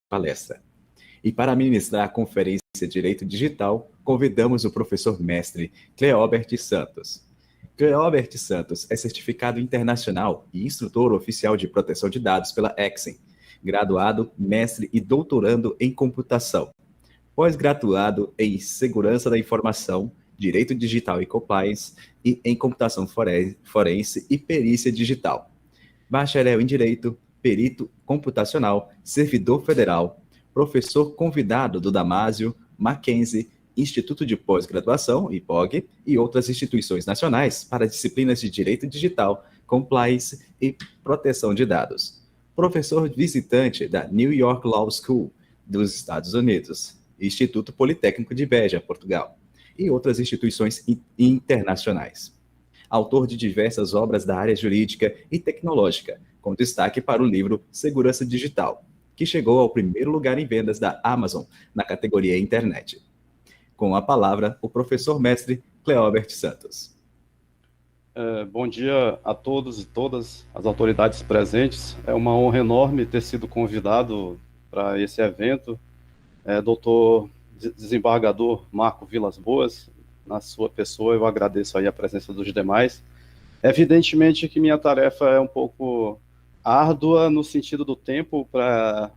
palestra. E para ministrar a conferência Direito Digital, convidamos o professor mestre Cleobert Santos. Cleobert Santos é certificado internacional e instrutor oficial de proteção de dados pela Exim, graduado, mestre e doutorando em computação, pós-graduado em segurança da informação, direito digital e compliance e em computação forense e perícia digital. Bacharel em direito, perito computacional, servidor federal, professor convidado do Damásio, Mackenzie, Instituto de Pós-Graduação, IPOG, e outras instituições nacionais para disciplinas de direito digital, compliance e proteção de dados. Professor visitante da New York Law School dos Estados Unidos, Instituto Politécnico de Beja, Portugal, e outras instituições internacionais. Autor de diversas obras da área jurídica e tecnológica, com destaque para o livro Segurança Digital, que chegou ao primeiro lugar em vendas da Amazon na categoria Internet. Com a palavra, o professor mestre Cleobert Santos. Bom dia a todos e todas as autoridades presentes. É uma honra enorme ter sido convidado para esse evento. Doutor desembargador Marco Vilas Boas, na sua pessoa, eu agradeço aí a presença dos demais. Evidentemente que minha tarefa é um pouco árdua no sentido do tempo, para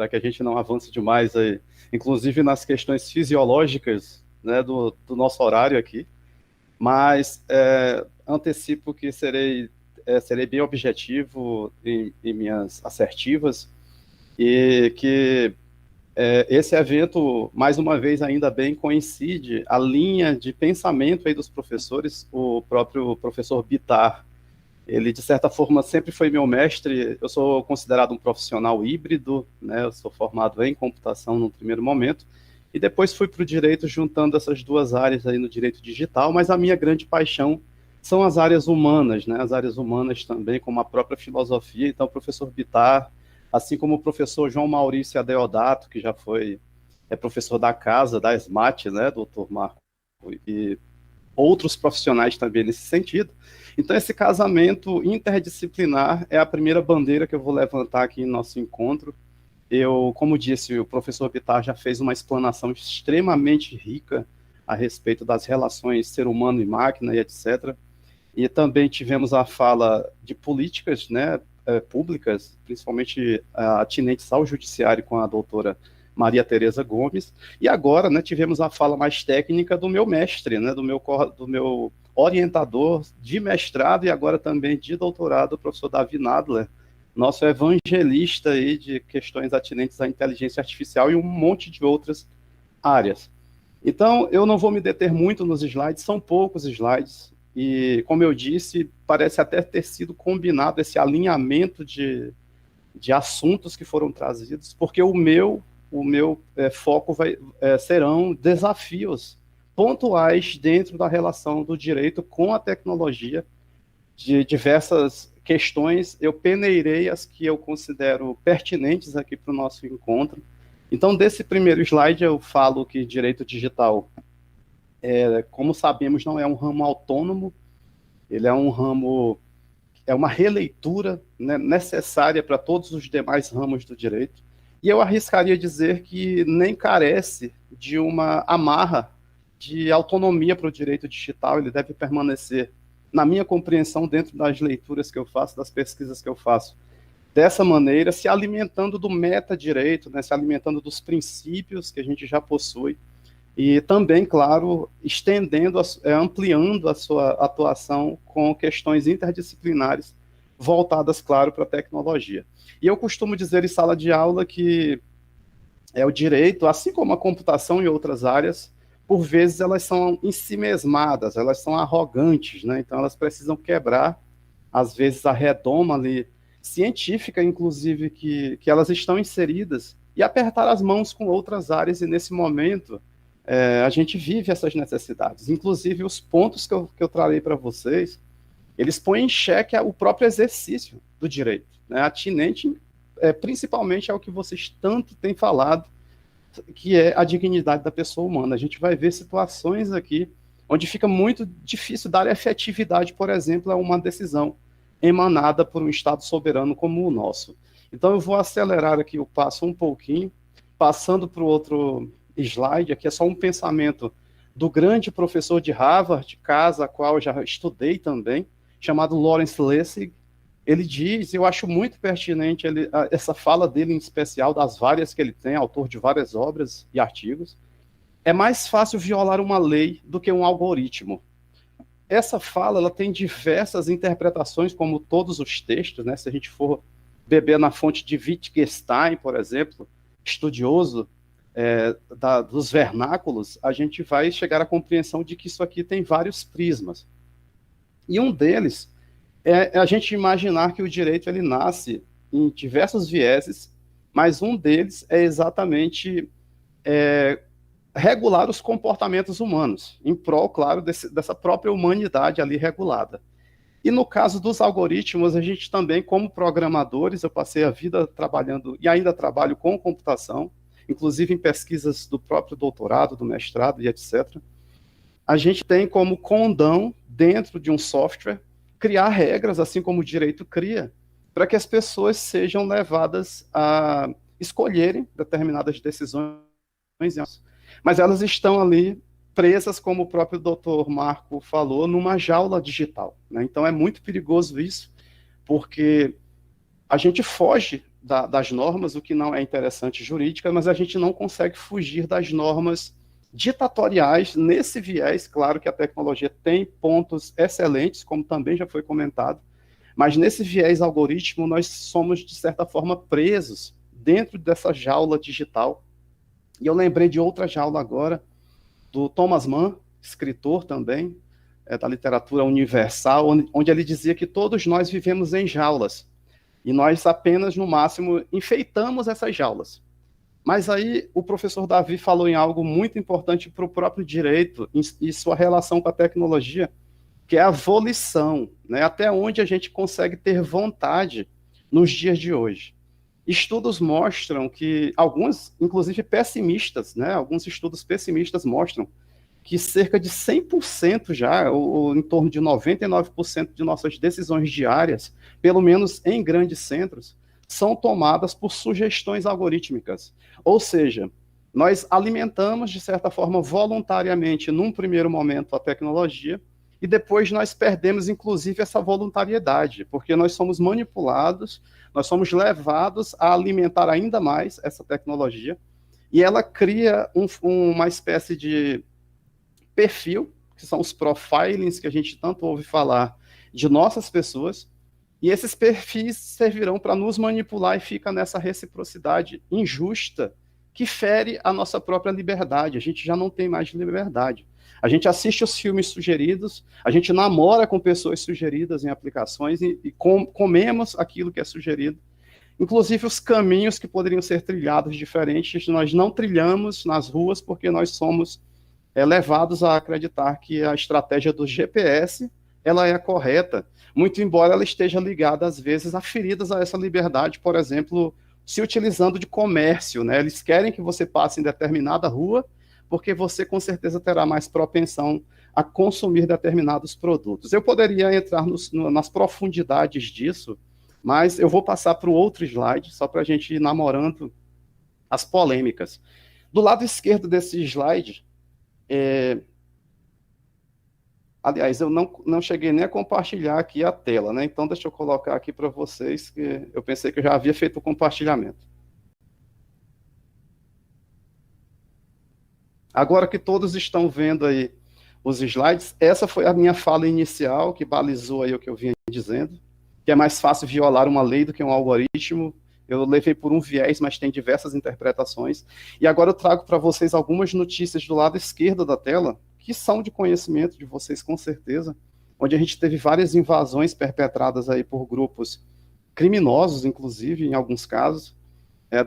que a gente não avance demais aí, inclusive nas questões fisiológicas, né, do nosso horário aqui, mas antecipo que serei bem objetivo em minhas assertivas, e que esse evento, mais uma vez, ainda bem, coincide a linha de pensamento aí dos professores. O próprio professor Bittar, ele, de certa forma, sempre foi meu mestre. Eu sou considerado um profissional híbrido, né? Eu sou formado em computação no primeiro momento, e depois fui para o direito, juntando essas duas áreas aí no direito digital, mas a minha grande paixão são as áreas humanas, né? As áreas humanas também, como a própria filosofia. Então, o professor Bittar, assim como o professor João Maurício Adeodato, que já foi professor da casa, da SMAT, né, doutor Marco, e outros profissionais também nesse sentido. Então, esse casamento interdisciplinar é a primeira bandeira que eu vou levantar aqui no nosso encontro. Eu, como disse, o professor Bittar já fez uma explanação extremamente rica a respeito das relações ser humano e máquina e etc. E também tivemos a fala de políticas, né, públicas, principalmente atinentes ao judiciário, com a doutora Maria Tereza Gomes, e agora, né, tivemos a fala mais técnica do meu mestre, né, do meu orientador de mestrado e agora também de doutorado, o professor Davi Nadler, nosso evangelista aí de questões atinentes à inteligência artificial e um monte de outras áreas. Então, eu não vou me deter muito nos slides, são poucos slides, e, como eu disse, parece até ter sido combinado esse alinhamento de assuntos que foram trazidos, porque o meu foco serão desafios pontuais dentro da relação do direito com a tecnologia, de diversas questões. Eu peneirei as que eu considero pertinentes aqui para o nosso encontro. Então, desse primeiro slide, eu falo que direito digital, como sabemos, não é um ramo autônomo, ele é um ramo, é uma releitura, né, necessária para todos os demais ramos do direito, e eu arriscaria dizer que nem carece de uma amarra de autonomia para o direito digital. Ele deve permanecer, na minha compreensão, dentro das leituras que eu faço, das pesquisas que eu faço, dessa maneira, se alimentando do metadireito, né, se alimentando dos princípios que a gente já possui, e também, claro, estendendo, ampliando a sua atuação com questões interdisciplinares voltadas, claro, para a tecnologia. E eu costumo dizer em sala de aula que o direito, assim como a computação e outras áreas, por vezes elas são ensimesmadas, elas são arrogantes, né? Então elas precisam quebrar, às vezes, a redoma ali, científica, inclusive, que elas estão inseridas, e apertar as mãos com outras áreas, e nesse momento a gente vive essas necessidades. Inclusive, os pontos que eu trarei para vocês, eles põem em xeque o próprio exercício do direito, né, atinente principalmente ao que vocês tanto têm falado, que é a dignidade da pessoa humana. A gente vai ver situações aqui onde fica muito difícil dar efetividade, por exemplo, a uma decisão emanada por um Estado soberano como o nosso. Então, eu vou acelerar aqui o passo um pouquinho, passando para o outro slide, aqui é só um pensamento do grande professor de Harvard, casa a qual eu já estudei também, chamado Lawrence Lessig. Ele diz, eu acho muito pertinente essa fala dele em especial, das várias que ele tem, autor de várias obras e artigos, é mais fácil violar uma lei do que um algoritmo. Essa fala ela tem diversas interpretações, como todos os textos, né? Se a gente for beber na fonte de Wittgenstein, por exemplo, estudioso dos vernáculos, a gente vai chegar à compreensão de que isso aqui tem vários prismas. E um deles é a gente imaginar que o direito ele nasce em diversos vieses, mas um deles é exatamente regular os comportamentos humanos, em prol, claro, dessa própria humanidade ali regulada. E no caso dos algoritmos, a gente também, como programadores, eu passei a vida trabalhando, e ainda trabalho com computação, inclusive em pesquisas do próprio doutorado, do mestrado e etc. A gente tem como condão, dentro de um software, criar regras, assim como o direito cria, para que as pessoas sejam levadas a escolherem determinadas decisões, mas elas estão ali presas, como o próprio doutor Marco falou, numa jaula digital, né? Então é muito perigoso isso, porque a gente foge das normas, o que não é interessante jurídica, mas a gente não consegue fugir das normas ditatoriais nesse viés. Claro que a tecnologia tem pontos excelentes, como também já foi comentado, mas nesse viés algoritmo nós somos, de certa forma, presos dentro dessa jaula digital. E eu lembrei de outra jaula agora, do Thomas Mann, escritor também, da literatura universal, onde ele dizia que todos nós vivemos em jaulas, e nós apenas, no máximo, enfeitamos essas jaulas. Mas aí o professor Davi falou em algo muito importante para o próprio direito e sua relação com a tecnologia, que é a volição, né? Até onde a gente consegue ter vontade nos dias de hoje. Estudos mostram que, alguns, inclusive pessimistas, né? Alguns estudos pessimistas mostram que cerca de 100% já, ou em torno de 99% de nossas decisões diárias, pelo menos em grandes centros, são tomadas por sugestões algorítmicas. Ou seja, nós alimentamos, de certa forma, voluntariamente, num primeiro momento, a tecnologia, e depois nós perdemos, inclusive, essa voluntariedade, porque nós somos manipulados, nós somos levados a alimentar ainda mais essa tecnologia, e ela cria uma espécie de perfil, que são os profilings que a gente tanto ouve falar, de nossas pessoas, e esses perfis servirão para nos manipular e fica nessa reciprocidade injusta que fere a nossa própria liberdade. A gente já não tem mais liberdade. A gente assiste os filmes sugeridos, a gente namora com pessoas sugeridas em aplicações e comemos aquilo que é sugerido. Inclusive os caminhos que poderiam ser trilhados diferentes, nós não trilhamos nas ruas porque nós somos levados a acreditar que a estratégia do GPS ela é correta, muito embora ela esteja ligada, às vezes, a feridas a essa liberdade, por exemplo, se utilizando de comércio, né? Eles querem que você passe em determinada rua, porque você, com certeza, terá mais propensão a consumir determinados produtos. Eu poderia entrar nas profundidades disso, mas eu vou passar para o outro slide, só para a gente ir namorando as polêmicas. Do lado esquerdo desse slide, aliás, eu não cheguei nem a compartilhar aqui a tela, né? Então, deixa eu colocar aqui para vocês, que eu pensei que eu já havia feito o compartilhamento. Agora que todos estão vendo aí os slides, essa foi a minha fala inicial, que balizou aí o que eu vinha dizendo, que é mais fácil violar uma lei do que um algoritmo. Eu levei por um viés, mas tem diversas interpretações. E agora eu trago para vocês algumas notícias do lado esquerdo da tela, que são de conhecimento de vocês, com certeza, onde a gente teve várias invasões perpetradas aí por grupos criminosos, inclusive, em alguns casos,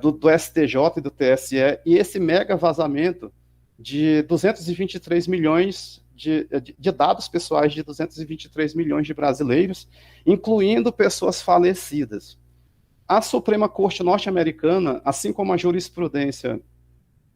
do STJ e do TSE, e esse mega vazamento de 223 milhões de dados pessoais de 223 milhões de brasileiros, incluindo pessoas falecidas. A Suprema Corte norte-americana, assim como a jurisprudência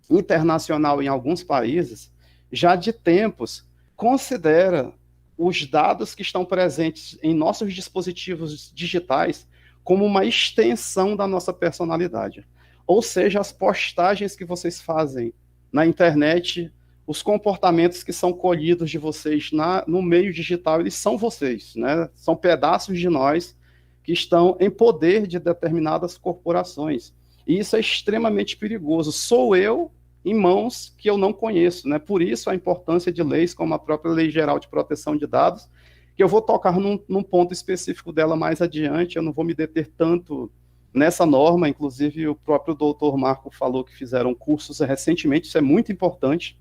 internacional em alguns países, já de tempos considera os dados que estão presentes em nossos dispositivos digitais como uma extensão da nossa personalidade. ou seja, as postagens que vocês fazem na internet, os comportamentos que são colhidos de vocês no meio digital, eles são vocês, né? São pedaços de nós que estão em poder de determinadas corporações. E isso é extremamente perigoso. Sou eu em mãos que eu não conheço, né? Por isso a importância de leis como a própria Lei Geral de Proteção de Dados, que eu vou tocar num ponto específico dela mais adiante, eu não vou me deter tanto nessa norma, inclusive o próprio doutor Marco falou que fizeram cursos recentemente, isso é muito importante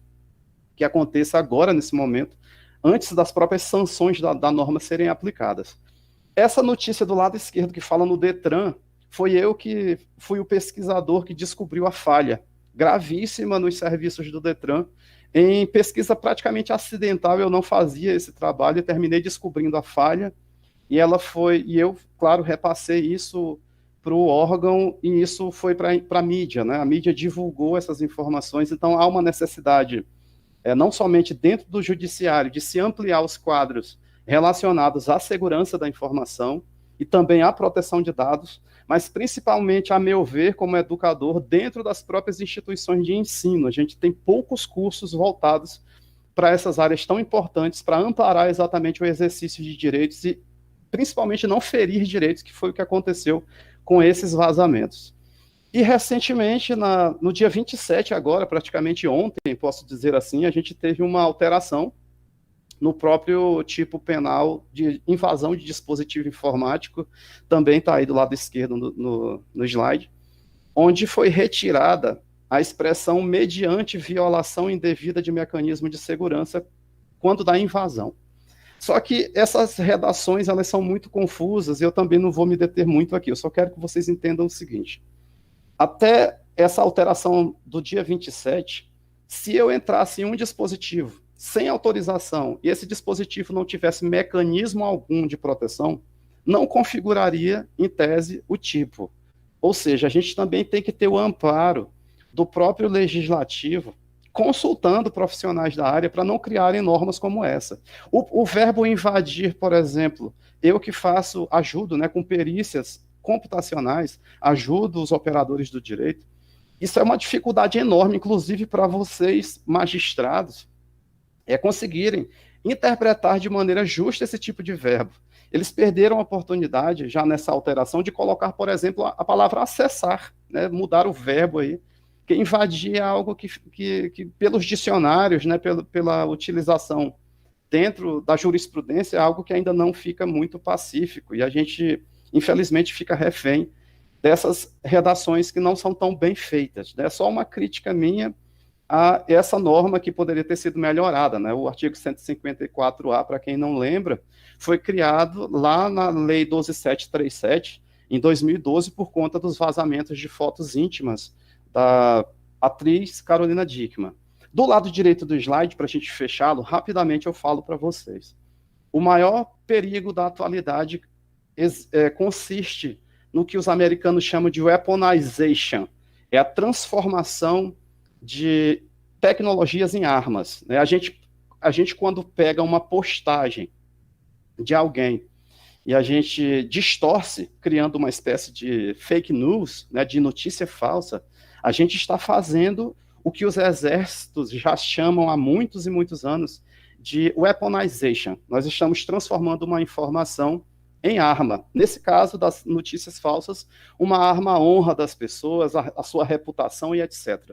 que aconteça agora, nesse momento, antes das próprias sanções da norma serem aplicadas. Essa notícia do lado esquerdo que fala no Detran, foi eu que fui o pesquisador que descobriu a falha gravíssima nos serviços do Detran. Em pesquisa praticamente acidental, eu não fazia esse trabalho, eu terminei descobrindo a falha, e eu, claro, repassei isso para o órgão, e isso foi para a mídia, né? A mídia divulgou essas informações, então há uma necessidade, não somente dentro do judiciário, de se ampliar os quadros relacionados à segurança da informação e também à proteção de dados, mas principalmente, a meu ver, como educador, dentro das próprias instituições de ensino. A gente tem poucos cursos voltados para essas áreas tão importantes, para amparar exatamente o exercício de direitos e, principalmente, não ferir direitos, que foi o que aconteceu com esses vazamentos. E, recentemente, no dia 27, agora, praticamente ontem, posso dizer assim, a gente teve uma alteração no próprio tipo penal de invasão de dispositivo informático, também está aí do lado esquerdo no slide, onde foi retirada a expressão mediante violação indevida de mecanismo de segurança quando da invasão. Só que essas redações, elas são muito confusas, e eu também não vou me deter muito aqui, eu só quero que vocês entendam o seguinte: até essa alteração do dia 27, se eu entrasse em um dispositivo sem autorização e esse dispositivo não tivesse mecanismo algum de proteção, não configuraria, em tese, o tipo. Ou seja, a gente também tem que ter o amparo do próprio legislativo, consultando profissionais da área para não criarem normas como essa. O verbo invadir, por exemplo, eu que ajudo, né, com perícias computacionais, ajudo os operadores do direito, isso é uma dificuldade enorme, inclusive para vocês, magistrados, conseguirem interpretar de maneira justa esse tipo de verbo. Eles perderam a oportunidade, já nessa alteração, de colocar, por exemplo, a palavra acessar, né, mudar o verbo aí, que invadir é algo que pelos dicionários, né, pela utilização dentro da jurisprudência, é algo que ainda não fica muito pacífico, e a gente, infelizmente, fica refém dessas redações que não são tão bem feitas. É só uma crítica minha a essa norma que poderia ter sido melhorada, né? O artigo 154A, para quem não lembra, foi criado lá na Lei 12.737, em 2012, por conta dos vazamentos de fotos íntimas da atriz Carolina Dickmann. Do lado direito do slide, para a gente fechá-lo, rapidamente eu falo para vocês. O maior perigo da atualidade consiste no que os americanos chamam de weaponization, é a transformação de tecnologias em armas, né? A gente, quando pega uma postagem de alguém e a gente distorce, criando uma espécie de fake news, né, de notícia falsa, a gente está fazendo o que os exércitos já chamam há muitos e muitos anos de weaponization. Nós estamos transformando uma informação em arma. Nesse caso das notícias falsas, uma arma à honra das pessoas, a sua reputação e etc.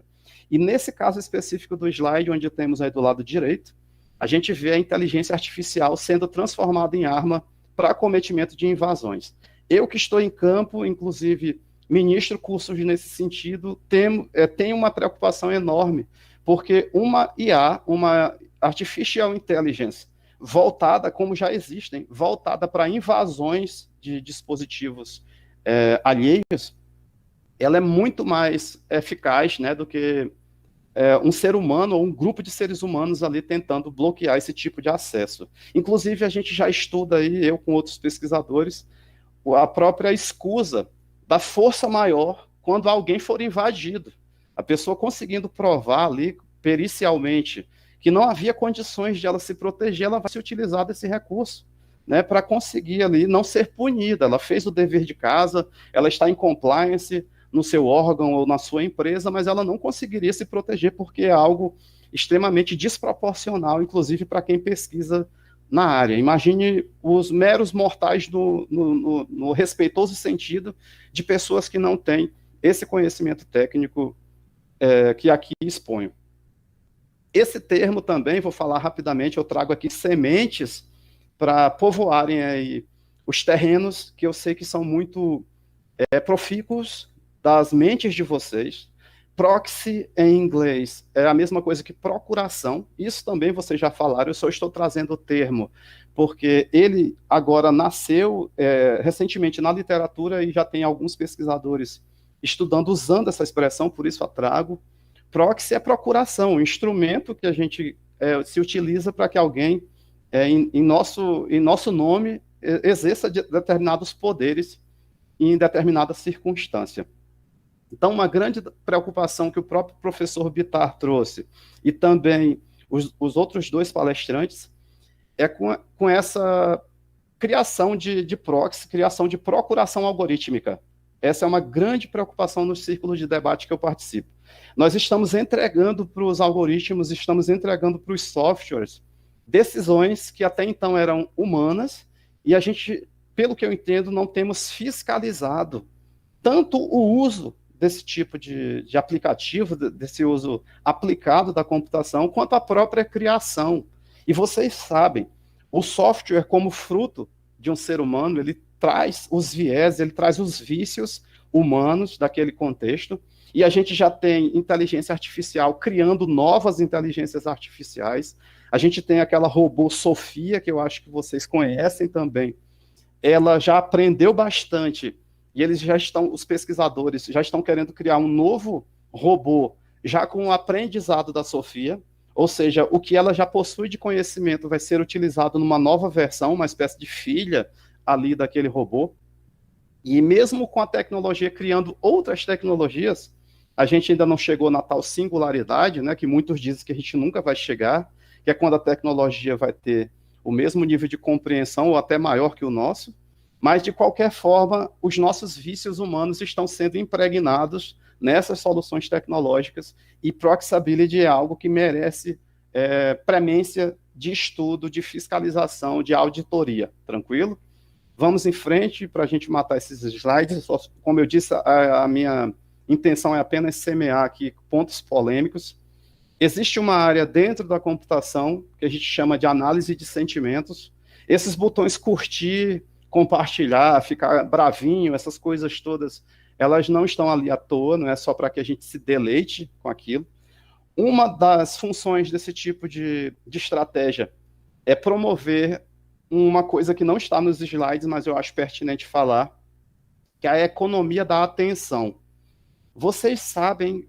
E nesse caso específico do slide, onde temos aí do lado direito, a gente vê a inteligência artificial sendo transformada em arma para acometimento de invasões. Eu que estou em campo, inclusive, ministro cursos nesse sentido, tenho uma preocupação enorme, porque uma IA, uma Artificial Intelligence, voltada, como já existem, voltada para invasões de dispositivos alheios, ela é muito mais eficaz, né, do que um ser humano ou um grupo de seres humanos ali tentando bloquear esse tipo de acesso. Inclusive, a gente já estuda aí, eu com outros pesquisadores, a própria escusa da força maior quando alguém for invadido. A pessoa conseguindo provar ali, pericialmente, que não havia condições de ela se proteger, ela vai se utilizar desse recurso, né, para conseguir ali não ser punida. Ela fez o dever de casa, ela está em compliance, no seu órgão ou na sua empresa, mas ela não conseguiria se proteger porque é algo extremamente desproporcional, inclusive para quem pesquisa na área. Imagine os meros mortais no respeitoso sentido de pessoas que não têm esse conhecimento técnico que aqui exponho. Esse termo também, vou falar rapidamente, eu trago aqui sementes para povoarem aí os terrenos que eu sei que são muito profícuos das mentes de vocês. Proxy em inglês é a mesma coisa que procuração. Isso também vocês já falaram, eu só estou trazendo o termo porque ele agora nasceu recentemente na literatura e já tem alguns pesquisadores estudando, usando essa expressão, por isso a trago. Proxy é procuração, um instrumento que a gente se utiliza para que alguém, em nosso nome, exerça determinados poderes em determinada circunstância. Então, uma grande preocupação que o próprio professor Bittar trouxe, e também os outros dois palestrantes, é com essa criação de proxy, criação de procuração algorítmica. Essa é uma grande preocupação nos círculos de debate que eu participo. Nós estamos entregando para os algoritmos, estamos entregando para os softwares decisões que até então eram humanas, e a gente, pelo que eu entendo, não temos fiscalizado tanto o uso desse tipo de aplicativo, desse uso aplicado da computação, quanto a própria criação. E vocês sabem, o software, como fruto de um ser humano, ele traz os viés, ele traz os vícios humanos daquele contexto, e a gente já tem inteligência artificial criando novas inteligências artificiais. A gente tem aquela robô Sofia, que eu acho que vocês conhecem também. Ela já aprendeu bastante, e os pesquisadores já estão querendo criar um novo robô, já com o aprendizado da Sofia, ou seja, o que ela já possui de conhecimento vai ser utilizado numa nova versão, uma espécie de filha ali daquele robô. E mesmo com a tecnologia criando outras tecnologias, a gente ainda não chegou na tal singularidade, né, que muitos dizem que a gente nunca vai chegar, que é quando a tecnologia vai ter o mesmo nível de compreensão ou até maior que o nosso, mas de qualquer forma, os nossos vícios humanos estão sendo impregnados nessas soluções tecnológicas, e proxability é algo que merece premência de estudo, de fiscalização, de auditoria. Tranquilo? Vamos em frente para a gente matar esses slides. Como eu disse, a minha intenção é apenas semear aqui pontos polêmicos. Existe uma área dentro da computação que a gente chama de análise de sentimentos. Esses botões curtir, compartilhar, ficar bravinho, essas coisas todas, elas não estão ali à toa, não é só para que a gente se deleite com aquilo. Uma das funções desse tipo de estratégia é promover uma coisa que não está nos slides, mas eu acho pertinente falar, que é a economia da atenção. Vocês sabem,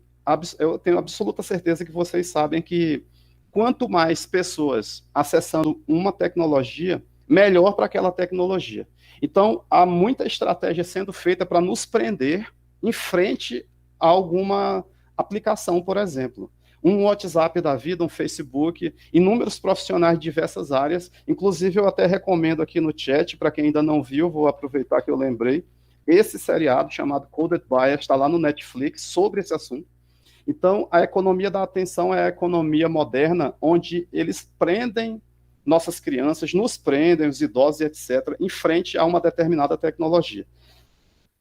eu tenho absoluta certeza que vocês sabem que quanto mais pessoas acessando uma tecnologia, melhor para aquela tecnologia. Então, há muita estratégia sendo feita para nos prender em frente a alguma aplicação, por exemplo. Um WhatsApp da vida, um Facebook, inúmeros profissionais de diversas áreas. Inclusive, eu até recomendo aqui no chat, para quem ainda não viu, vou aproveitar que eu lembrei, esse seriado chamado Coded Bias está lá no Netflix sobre esse assunto. Então, a economia da atenção é a economia moderna, onde eles prendem nossas crianças, nos prendem, os idosos, etc., em frente a uma determinada tecnologia.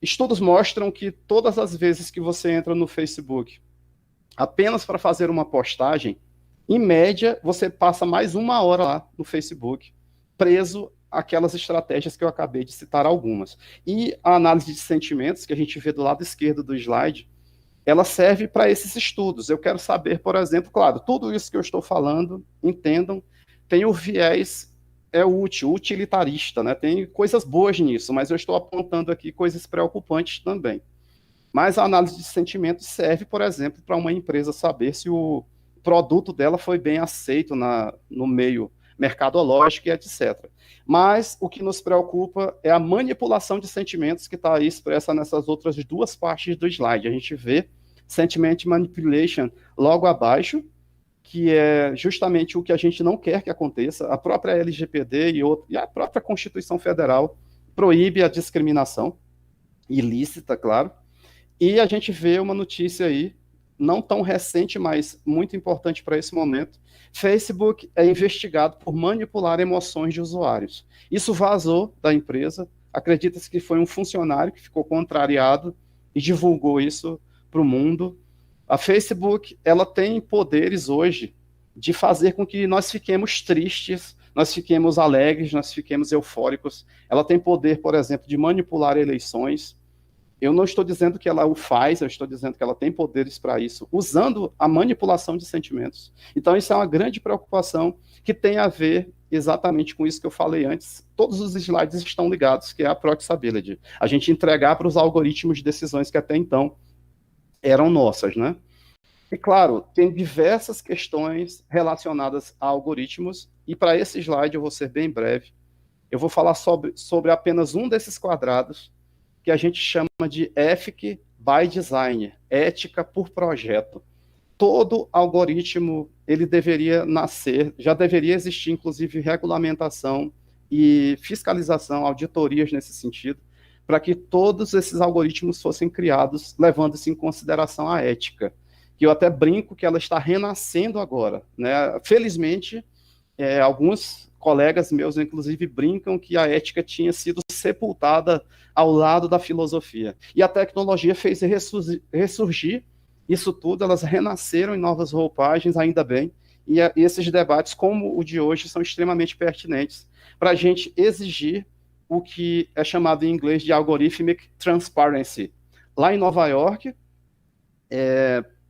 Estudos mostram que todas as vezes que você entra no Facebook apenas para fazer uma postagem, em média, você passa mais 1 hora lá no Facebook, preso àquelas estratégias que eu acabei de citar algumas. E a análise de sentimentos, que a gente vê do lado esquerdo do slide, ela serve para esses estudos. Eu quero saber, por exemplo, claro, tudo isso que eu estou falando, entendam, tem o viés útil, utilitarista, né? Tem coisas boas nisso, mas eu estou apontando aqui coisas preocupantes também. Mas a análise de sentimentos serve, por exemplo, para uma empresa saber se o produto dela foi bem aceito no meio mercadológico e etc. Mas o que nos preocupa é a manipulação de sentimentos que está aí expressa nessas outras duas partes do slide. A gente vê sentiment manipulation logo abaixo, que é justamente o que a gente não quer que aconteça. A própria LGPD e a própria Constituição Federal proíbe a discriminação ilícita, claro. E a gente vê uma notícia aí, não tão recente, mas muito importante para esse momento. Facebook é investigado por manipular emoções de usuários. Isso vazou da empresa. Acredita-se que foi um funcionário que ficou contrariado e divulgou isso para o mundo. A Facebook, ela tem poderes hoje de fazer com que nós fiquemos tristes, nós fiquemos alegres, nós fiquemos eufóricos. Ela tem poder, por exemplo, de manipular eleições. Eu não estou dizendo que ela o faz, eu estou dizendo que ela tem poderes para isso, usando a manipulação de sentimentos. Então, isso é uma grande preocupação que tem a ver exatamente com isso que eu falei antes. Todos os slides estão ligados, que é a proxability. A gente entregar para os algoritmos de decisões que até então eram nossas, né? E, claro, tem diversas questões relacionadas a algoritmos, e para esse slide eu vou ser bem breve. Eu vou falar sobre apenas um desses quadrados, que a gente chama de Ethic by Design, ética por projeto. Todo algoritmo, ele deveria nascer, já deveria existir, inclusive, regulamentação e fiscalização, auditorias nesse sentido, para que todos esses algoritmos fossem criados, levando-se em consideração a ética, que eu até brinco que ela está renascendo agora, né? Felizmente, alguns colegas meus, inclusive, brincam que a ética tinha sido sepultada ao lado da filosofia. E a tecnologia fez ressurgir isso tudo, elas renasceram em novas roupagens, ainda bem, e esses debates, como o de hoje, são extremamente pertinentes para a gente exigir o que é chamado em inglês de algorithmic transparency. Lá em Nova York,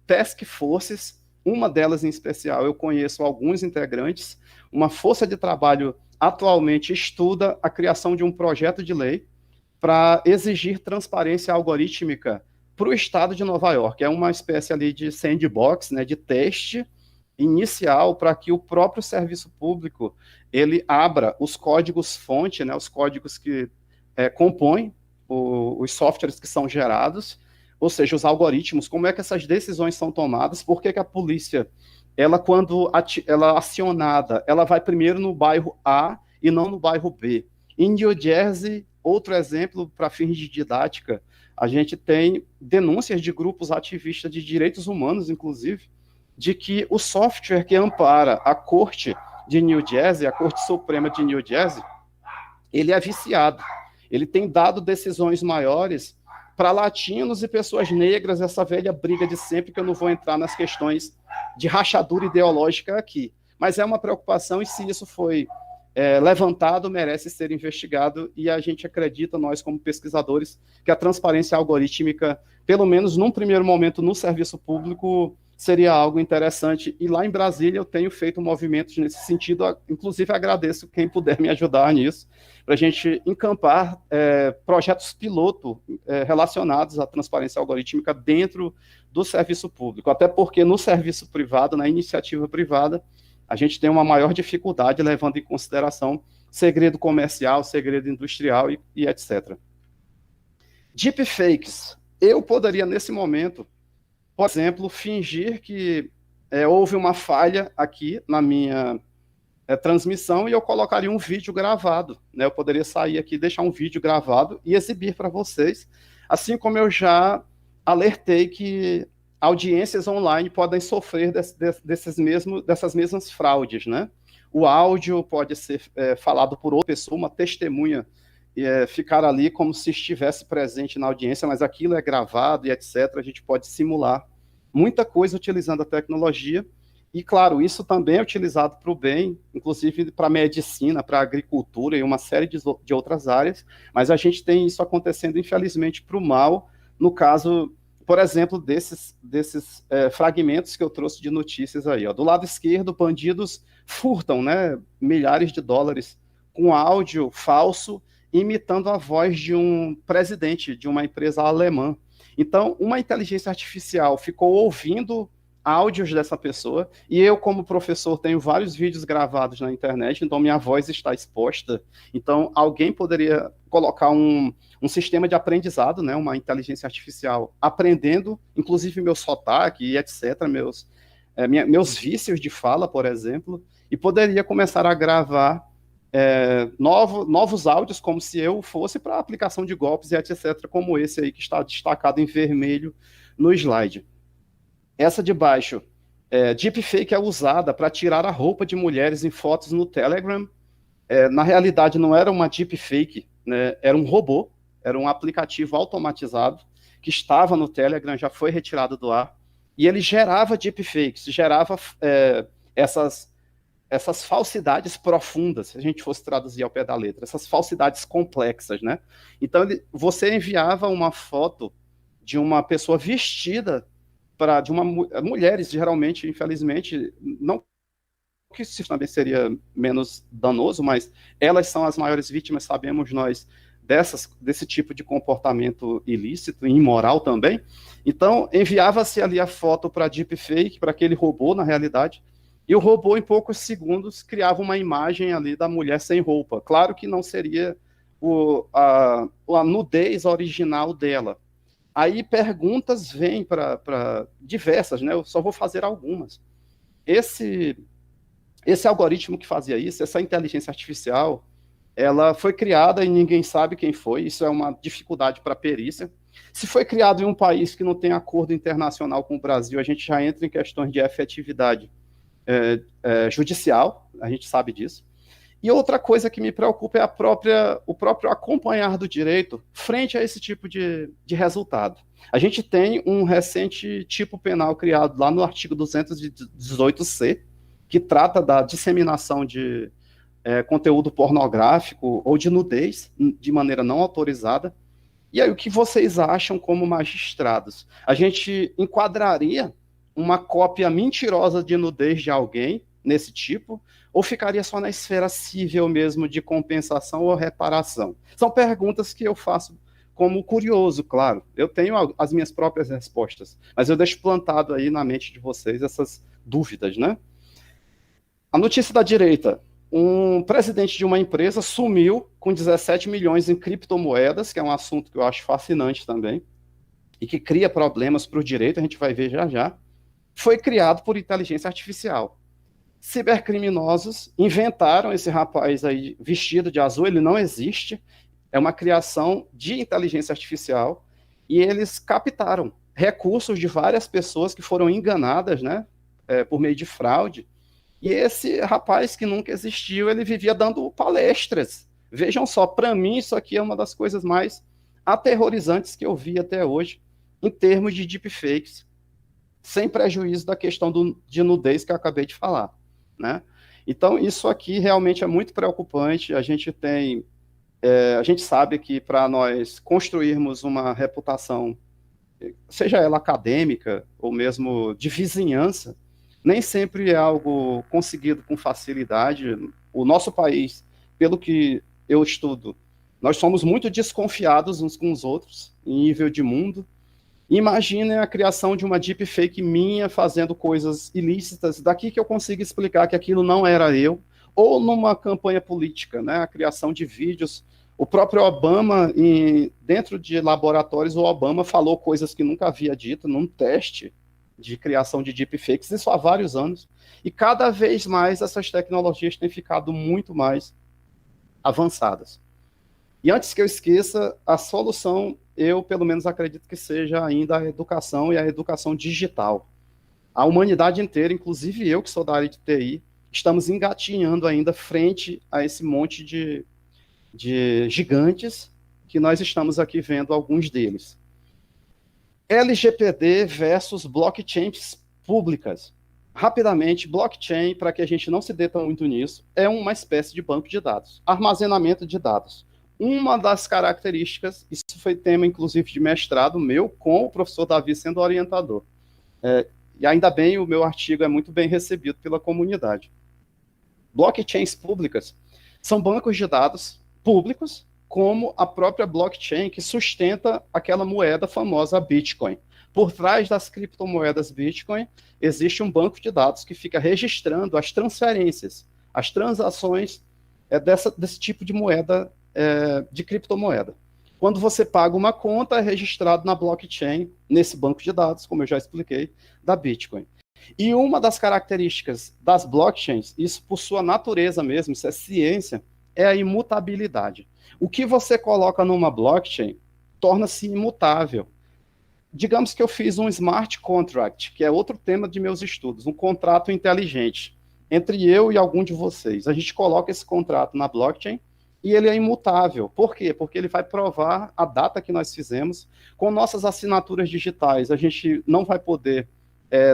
task forces, uma delas em especial, eu conheço alguns integrantes, uma força de trabalho atualmente estuda a criação de um projeto de lei para exigir transparência algorítmica para o estado de Nova York. É uma espécie ali de sandbox, né, de teste inicial para que o próprio serviço público ele abra os códigos-fonte, né, os códigos que compõem os softwares que são gerados, ou seja, os algoritmos, como é que essas decisões são tomadas, por que a polícia, ela quando ela é acionada, ela vai primeiro no bairro A e não no bairro B. Em New Jersey, outro exemplo para fins de didática, a gente tem denúncias de grupos ativistas de direitos humanos, inclusive, de que o software que ampara a Corte de New Jersey, a Corte Suprema de New Jersey, ele é viciado. Ele tem dado decisões maiores para latinos e pessoas negras, essa velha briga de sempre, que eu não vou entrar nas questões de rachadura ideológica aqui. Mas é uma preocupação, e se isso foi levantado, merece ser investigado, e a gente acredita, nós como pesquisadores, que a transparência algorítmica, pelo menos num primeiro momento no serviço público, seria algo interessante. E lá em Brasília eu tenho feito movimentos nesse sentido, inclusive agradeço quem puder me ajudar nisso, para a gente encampar projetos piloto relacionados à transparência algorítmica dentro do serviço público, até porque no serviço privado, na iniciativa privada, a gente tem uma maior dificuldade levando em consideração segredo comercial, segredo industrial e etc. Deepfakes. Eu poderia, nesse momento, por exemplo, fingir que houve uma falha aqui na minha transmissão e eu colocaria um vídeo gravado, né? Eu poderia sair aqui, deixar um vídeo gravado e exibir para vocês, assim como eu já alertei que audiências online podem sofrer dessas mesmas fraudes, né? O áudio pode ser falado por outra pessoa, uma testemunha, ficar ali como se estivesse presente na audiência, mas aquilo é gravado e etc. A gente pode simular muita coisa utilizando a tecnologia. E, claro, isso também é utilizado para o bem, inclusive para a medicina, para a agricultura e uma série de outras áreas, mas a gente tem isso acontecendo, infelizmente, para o mal, no caso, por exemplo, desses fragmentos que eu trouxe de notícias aí. Ó. Do lado esquerdo, bandidos furtam, né, milhares de dólares com áudio falso, imitando a voz de um presidente de uma empresa alemã. Então, uma inteligência artificial ficou ouvindo áudios dessa pessoa, e eu, como professor, tenho vários vídeos gravados na internet, então minha voz está exposta. Então, alguém poderia colocar um sistema de aprendizado, né, uma inteligência artificial, aprendendo, inclusive, meu sotaque e etc., meus vícios de fala, por exemplo, e poderia começar a gravar novos áudios, como se eu fosse para aplicação de golpes e etc., como esse aí que está destacado em vermelho no slide. Essa de baixo, deepfake é usada para tirar a roupa de mulheres em fotos no Telegram. Na realidade, não era uma deepfake, né? Era um robô, era um aplicativo automatizado que estava no Telegram, já foi retirado do ar, e ele gerava deepfakes, gerava essas falsidades profundas, se a gente fosse traduzir ao pé da letra, essas falsidades complexas, né? Então, você enviava uma foto de uma pessoa vestida mulheres, geralmente, infelizmente, não que isso também seria menos danoso, mas elas são as maiores vítimas, sabemos nós, desse tipo de comportamento ilícito e imoral também. Então, enviava-se ali a foto para deepfake, para aquele robô, na realidade, e o robô, em poucos segundos, criava uma imagem ali da mulher sem roupa. Claro que não seria a nudez original dela. Aí perguntas vêm para diversas, né? Eu só vou fazer algumas. Esse algoritmo que fazia isso, essa inteligência artificial, ela foi criada e ninguém sabe quem foi, isso é uma dificuldade para a perícia. Se foi criado em um país que não tem acordo internacional com o Brasil, a gente já entra em questões de efetividade judicial, a gente sabe disso. E outra coisa que me preocupa é o próprio acompanhar do direito frente a esse tipo de resultado. A gente tem um recente tipo penal criado lá no artigo 218C, que trata da disseminação de conteúdo pornográfico ou de nudez de maneira não autorizada. E aí, o que vocês acham como magistrados? A gente enquadraria uma cópia mentirosa de nudez de alguém nesse tipo, ou ficaria só na esfera civil mesmo de compensação ou reparação? São perguntas que eu faço como curioso, claro. Eu tenho as minhas próprias respostas, mas eu deixo plantado aí na mente de vocês essas dúvidas, né? A notícia da direita: um presidente de uma empresa sumiu com 17 milhões em criptomoedas, que é um assunto que eu acho fascinante também, e que cria problemas para o direito, a gente vai ver já já. Foi criado por inteligência artificial. Cibercriminosos inventaram esse rapaz aí vestido de azul, ele não existe, é uma criação de inteligência artificial, e eles captaram recursos de várias pessoas que foram enganadas, né, por meio de fraude, e esse rapaz que nunca existiu, ele vivia dando palestras. Vejam só, para mim isso aqui é uma das coisas mais aterrorizantes que eu vi até hoje, em termos de deepfakes, sem prejuízo da questão de nudez que eu acabei de falar, né? Então, isso aqui realmente é muito preocupante. A gente sabe que para nós construirmos uma reputação, seja ela acadêmica ou mesmo de vizinhança, nem sempre é algo conseguido com facilidade. O nosso país, pelo que eu estudo, nós somos muito desconfiados uns com os outros, em nível de mundo. Imaginem a criação de uma deepfake minha fazendo coisas ilícitas, daqui que eu consigo explicar que aquilo não era eu, ou numa campanha política, né? A criação de vídeos. O próprio Obama, dentro de laboratórios, o Obama falou coisas que nunca havia dito num teste de criação de deepfakes, isso há vários anos, e cada vez mais essas tecnologias têm ficado muito mais avançadas. E antes que eu esqueça, a solução, eu pelo menos acredito que seja ainda a educação e a educação digital. A humanidade inteira, inclusive eu que sou da área de TI, estamos engatinhando ainda frente a esse monte de gigantes que nós estamos aqui vendo alguns deles. LGPD versus blockchains públicas. Rapidamente, blockchain, para que a gente não se dê tão muito nisso, é uma espécie de banco de dados, armazenamento de dados. Uma das características, isso foi tema, inclusive, de mestrado meu, com o professor Davi sendo orientador. E ainda bem, o meu artigo é muito bem recebido pela comunidade. Blockchains públicas são bancos de dados públicos, como a própria blockchain que sustenta aquela moeda famosa, a Bitcoin. Por trás das criptomoedas Bitcoin, existe um banco de dados que fica registrando as transferências, as transações desse tipo de moeda, de criptomoeda. Quando você paga uma conta, é registrado na blockchain, nesse banco de dados, como eu já expliquei, da Bitcoin. E uma das características das blockchains, isso por sua natureza mesmo, isso é ciência, é a imutabilidade. O que você coloca numa blockchain torna-se imutável. Digamos que eu fiz um smart contract, que é outro tema de meus estudos, um contrato inteligente entre eu e algum de vocês. A gente coloca esse contrato na blockchain e ele é imutável. Por quê? Porque ele vai provar a data que nós fizemos. Com nossas assinaturas digitais, a gente não vai poder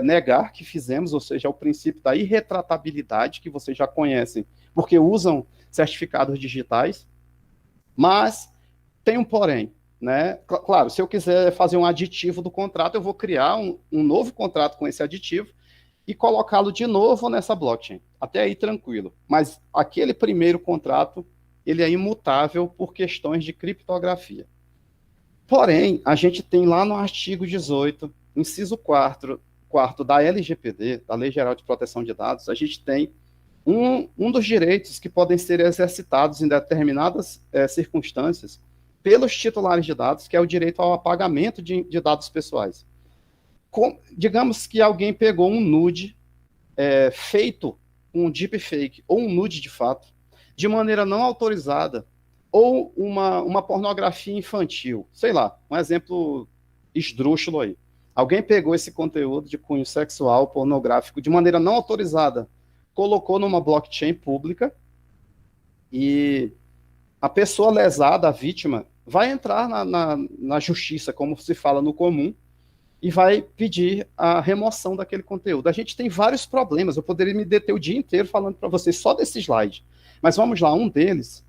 negar que fizemos, ou seja, é o princípio da irretratabilidade, que vocês já conhecem, porque usam certificados digitais. Mas tem um porém, né? Claro, se eu quiser fazer um aditivo do contrato, eu vou criar um novo contrato com esse aditivo e colocá-lo de novo nessa blockchain. Até aí tranquilo. Mas aquele primeiro contrato, ele é imutável por questões de criptografia. Porém, a gente tem lá no artigo 18, inciso 4 da LGPD, da Lei Geral de Proteção de Dados, a gente tem um dos direitos que podem ser exercitados em determinadas circunstâncias pelos titulares de dados, que é o direito ao apagamento de dados pessoais. Digamos que alguém pegou um nude feito um deepfake ou um nude de fato, de maneira não autorizada, ou uma pornografia infantil, sei lá, um exemplo esdrúxulo aí. Alguém pegou esse conteúdo de cunho sexual, pornográfico, de maneira não autorizada, colocou numa blockchain pública e a pessoa lesada, a vítima, vai entrar na justiça, como se fala no comum, e vai pedir a remoção daquele conteúdo. A gente tem vários problemas, eu poderia me deter o dia inteiro falando para vocês só desse slide, mas vamos lá, um deles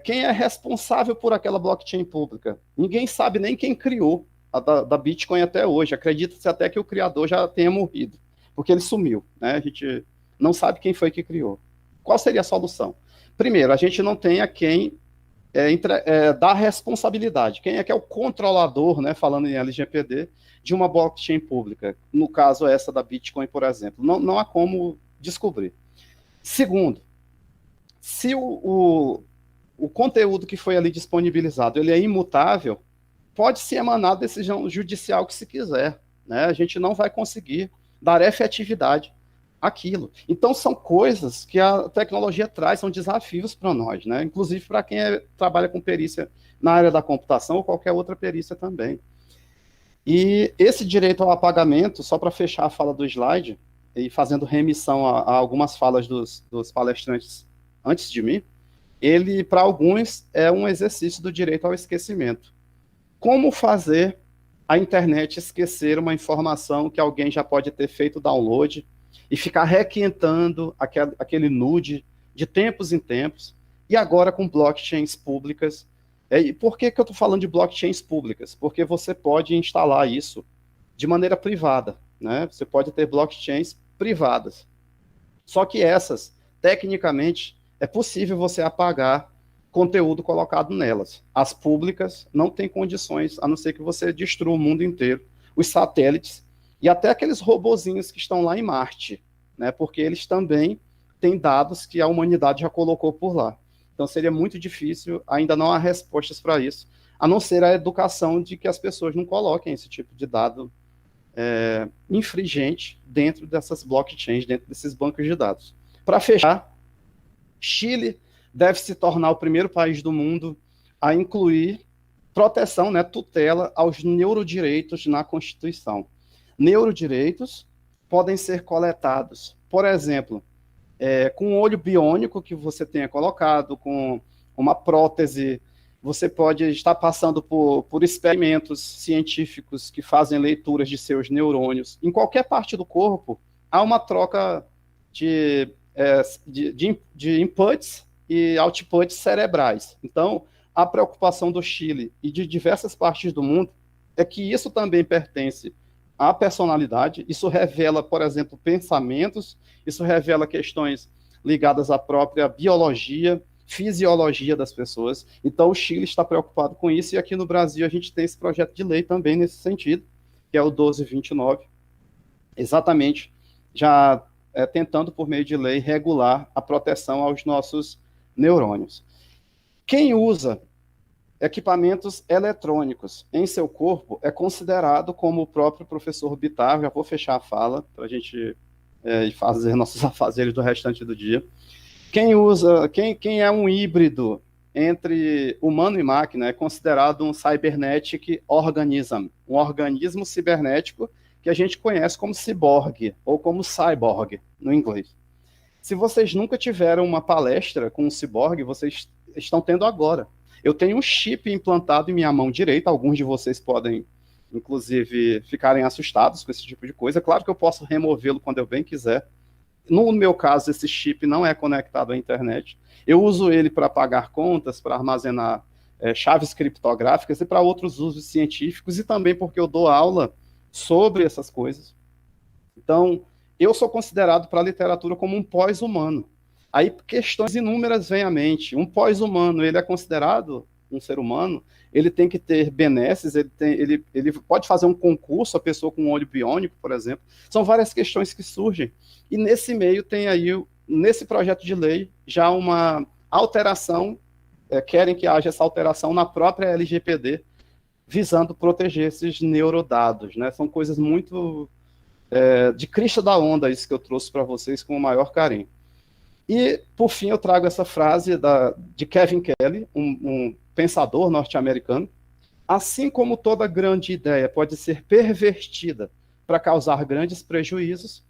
quem é responsável por aquela blockchain pública? Ninguém sabe nem quem criou a da Bitcoin até hoje, acredita-se até que o criador já tenha morrido, porque ele sumiu, né? A gente não sabe quem foi que criou. Qual seria a solução? Primeiro, a gente não tem a quem dar responsabilidade. Quem é que é o controlador, né, falando em LGPD, de uma blockchain pública? No caso, essa da Bitcoin, por exemplo. Não há como descobrir. Segundo, se o conteúdo que foi ali disponibilizado ele é imutável, pode-se emanar decisão judicial que se quiser, né? A gente não vai conseguir dar efetividade àquilo. Então, são coisas que a tecnologia traz, são desafios para nós, né? Inclusive para quem trabalha com perícia na área da computação ou qualquer outra perícia também. E esse direito ao apagamento, só para fechar a fala do slide, e fazendo remissão a algumas falas dos palestrantes antes de mim, ele, para alguns, é um exercício do direito ao esquecimento. Como fazer a internet esquecer uma informação que alguém já pode ter feito download e ficar requentando aquele nude de tempos em tempos, e agora com blockchains públicas. E por que eu estou falando de blockchains públicas? Porque você pode instalar isso de maneira privada, né? Você pode ter blockchains privadas. Só que essas, tecnicamente, é possível você apagar conteúdo colocado nelas. As públicas não têm condições, a não ser que você destrua o mundo inteiro, os satélites e até aqueles robozinhos que estão lá em Marte, né? Porque eles também têm dados que a humanidade já colocou por lá. Então seria muito difícil, ainda não há respostas para isso, a não ser a educação de que as pessoas não coloquem esse tipo de dado infringente dentro dessas blockchains, dentro desses bancos de dados. Para fechar, Chile deve se tornar o primeiro país do mundo a incluir proteção, né, tutela aos neurodireitos na Constituição. Neurodireitos podem ser coletados, por exemplo, com um olho biônico que você tenha colocado, com uma prótese, você pode estar passando por experimentos científicos que fazem leituras de seus neurônios. Em qualquer parte do corpo, há uma troca de inputs e outputs cerebrais. Então, a preocupação do Chile e de diversas partes do mundo é que isso também pertence à personalidade. Isso revela, por exemplo, pensamentos, isso revela questões ligadas à própria biologia, fisiologia das pessoas. Então, o Chile está preocupado com isso, e aqui no Brasil a gente tem esse projeto de lei também nesse sentido, que é o 1229, exatamente, já tentando, por meio de lei, regular a proteção aos nossos neurônios. Quem usa equipamentos eletrônicos em seu corpo é considerado, como o próprio professor Bittar, já vou fechar a fala, para a gente fazer nossos afazeres do restante do dia. quem é um híbrido entre humano e máquina é considerado um cybernetic organism, um organismo cibernético que a gente conhece como ciborgue ou como cyborg no inglês. Se vocês nunca tiveram uma palestra com um ciborgue, vocês estão tendo agora. Eu tenho um chip implantado em minha mão direita, alguns de vocês podem, inclusive, ficarem assustados com esse tipo de coisa. Claro que eu posso removê-lo quando eu bem quiser. No meu caso, esse chip não é conectado à internet. Eu uso ele para pagar contas, para armazenar chaves criptográficas e para outros usos científicos, e também porque eu dou aula sobre essas coisas. Então, eu sou considerado para a literatura como um pós-humano. Aí questões inúmeras vêm à mente. Um pós-humano, ele é considerado um ser humano, ele tem que ter benesses, ele pode fazer um concurso, a pessoa com um olho biônico, por exemplo. São várias questões que surgem. E nesse meio tem aí, nesse projeto de lei, já uma alteração, querem que haja essa alteração na própria LGPD, visando proteger esses neurodados, né? São coisas muito de crista da onda, isso que eu trouxe para vocês com o maior carinho. E, por fim, eu trago essa frase de Kevin Kelly, um pensador norte-americano. Assim como toda grande ideia pode ser pervertida para causar grandes prejuízos,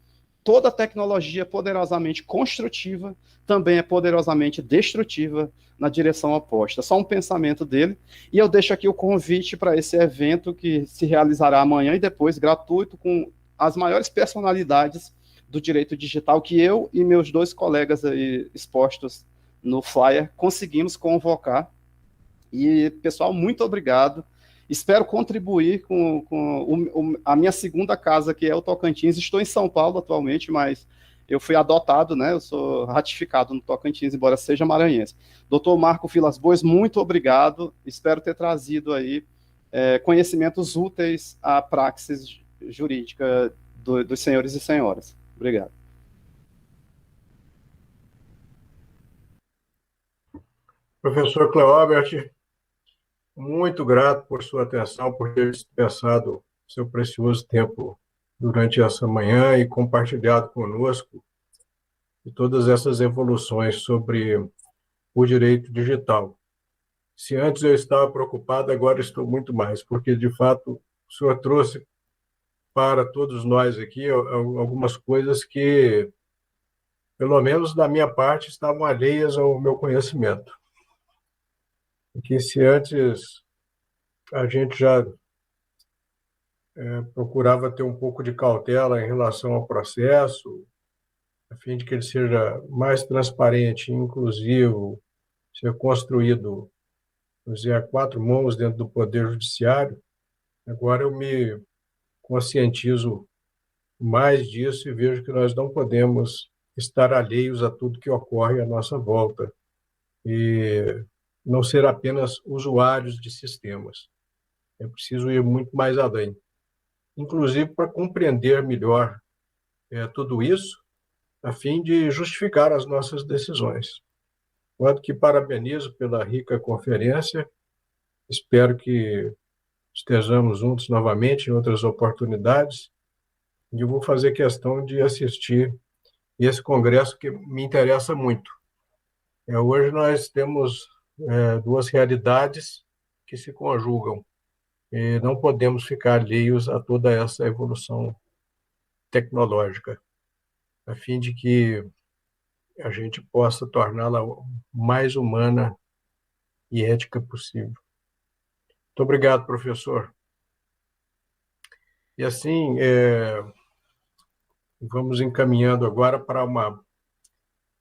toda tecnologia poderosamente construtiva também é poderosamente destrutiva na direção oposta. Só um pensamento dele. E eu deixo aqui o convite para esse evento que se realizará amanhã e depois, gratuito, com as maiores personalidades do direito digital que eu e meus dois colegas aí expostos no flyer conseguimos convocar. E, pessoal, muito obrigado. Espero contribuir com a minha segunda casa, que é o Tocantins. Estou em São Paulo atualmente, mas eu fui adotado, né? Eu sou ratificado no Tocantins, embora seja maranhense. Doutor Marco Vilas Boas, muito obrigado. Espero ter trazido aí conhecimentos úteis à praxis jurídica dos senhores e senhoras. Obrigado. Professor Cleóbert, muito grato por sua atenção, por ter dispensado seu precioso tempo durante essa manhã e compartilhado conosco de todas essas evoluções sobre o direito digital. Se antes eu estava preocupado, agora estou muito mais, porque, de fato, o senhor trouxe para todos nós aqui algumas coisas que, pelo menos da minha parte, estavam alheias ao meu conhecimento. Que se antes a gente já procurava ter um pouco de cautela em relação ao processo, a fim de que ele seja mais transparente, inclusivo, ser construído, vamos dizer, a quatro mãos dentro do Poder Judiciário. Agora eu me conscientizo mais disso e vejo que nós não podemos estar alheios a tudo que ocorre à nossa volta e não ser apenas usuários de sistemas. É preciso ir muito mais além, inclusive para compreender melhor tudo isso, a fim de justificar as nossas decisões. Quanto que parabenizo pela rica conferência, espero que estejamos juntos novamente em outras oportunidades, e eu vou fazer questão de assistir esse congresso que me interessa muito. Hoje nós temos duas realidades que se conjugam, e não podemos ficar alheios a toda essa evolução tecnológica, a fim de que a gente possa torná-la mais humana e ética possível. Muito obrigado, professor. E assim, vamos encaminhando agora para uma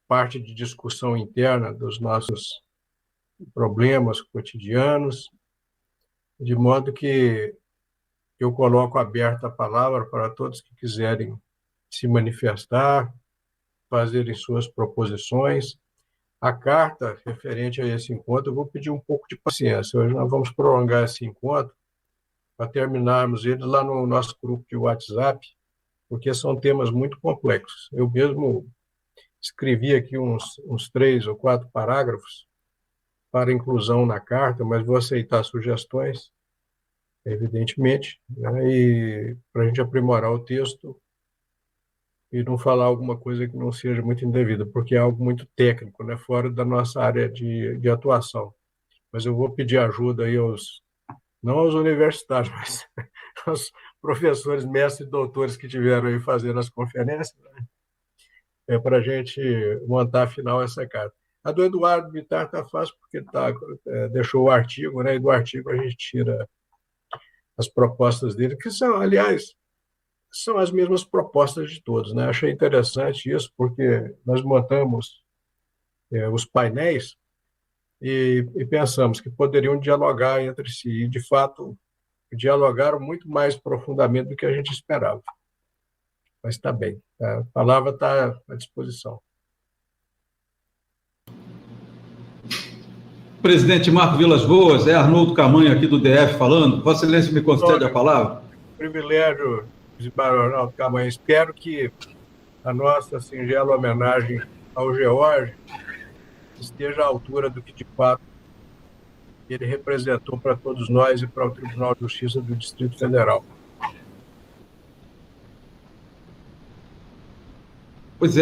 parte de discussão interna dos nossos problemas cotidianos, de modo que eu coloco aberta a palavra para todos que quiserem se manifestar, fazerem suas proposições. A carta referente a esse encontro, eu vou pedir um pouco de paciência. Hoje nós vamos prolongar esse encontro para terminarmos ele lá no nosso grupo de WhatsApp, porque são temas muito complexos. Eu mesmo escrevi aqui uns 3 ou 4 parágrafos para inclusão na carta, mas vou aceitar sugestões, evidentemente, né? E para a gente aprimorar o texto, e não falar alguma coisa que não seja muito indevida, porque é algo muito técnico, né, fora da nossa área de atuação. Mas eu vou pedir ajuda aí não aos universitários, mas aos professores, mestres e doutores que tiveram aí fazendo as conferências, para a gente montar afinal essa carta. A do Eduardo Bittar está fácil porque deixou o artigo, né? E do artigo a gente tira as propostas dele, que são, aliás, são as mesmas propostas de todos, né? Achei interessante isso porque nós montamos os painéis e pensamos que poderiam dialogar entre si e, de fato, dialogaram muito mais profundamente do que a gente esperava. Mas está bem, a palavra está à disposição. Presidente Marco Vilas Boas, é Arnoldo Camanho aqui do DF falando. Vossa Excelência me concede a palavra? Privilégio, Arnaldo Camanho. Espero que a nossa singela homenagem ao George esteja à altura do que, de fato, ele representou para todos nós e para o Tribunal de Justiça do Distrito Federal. Pois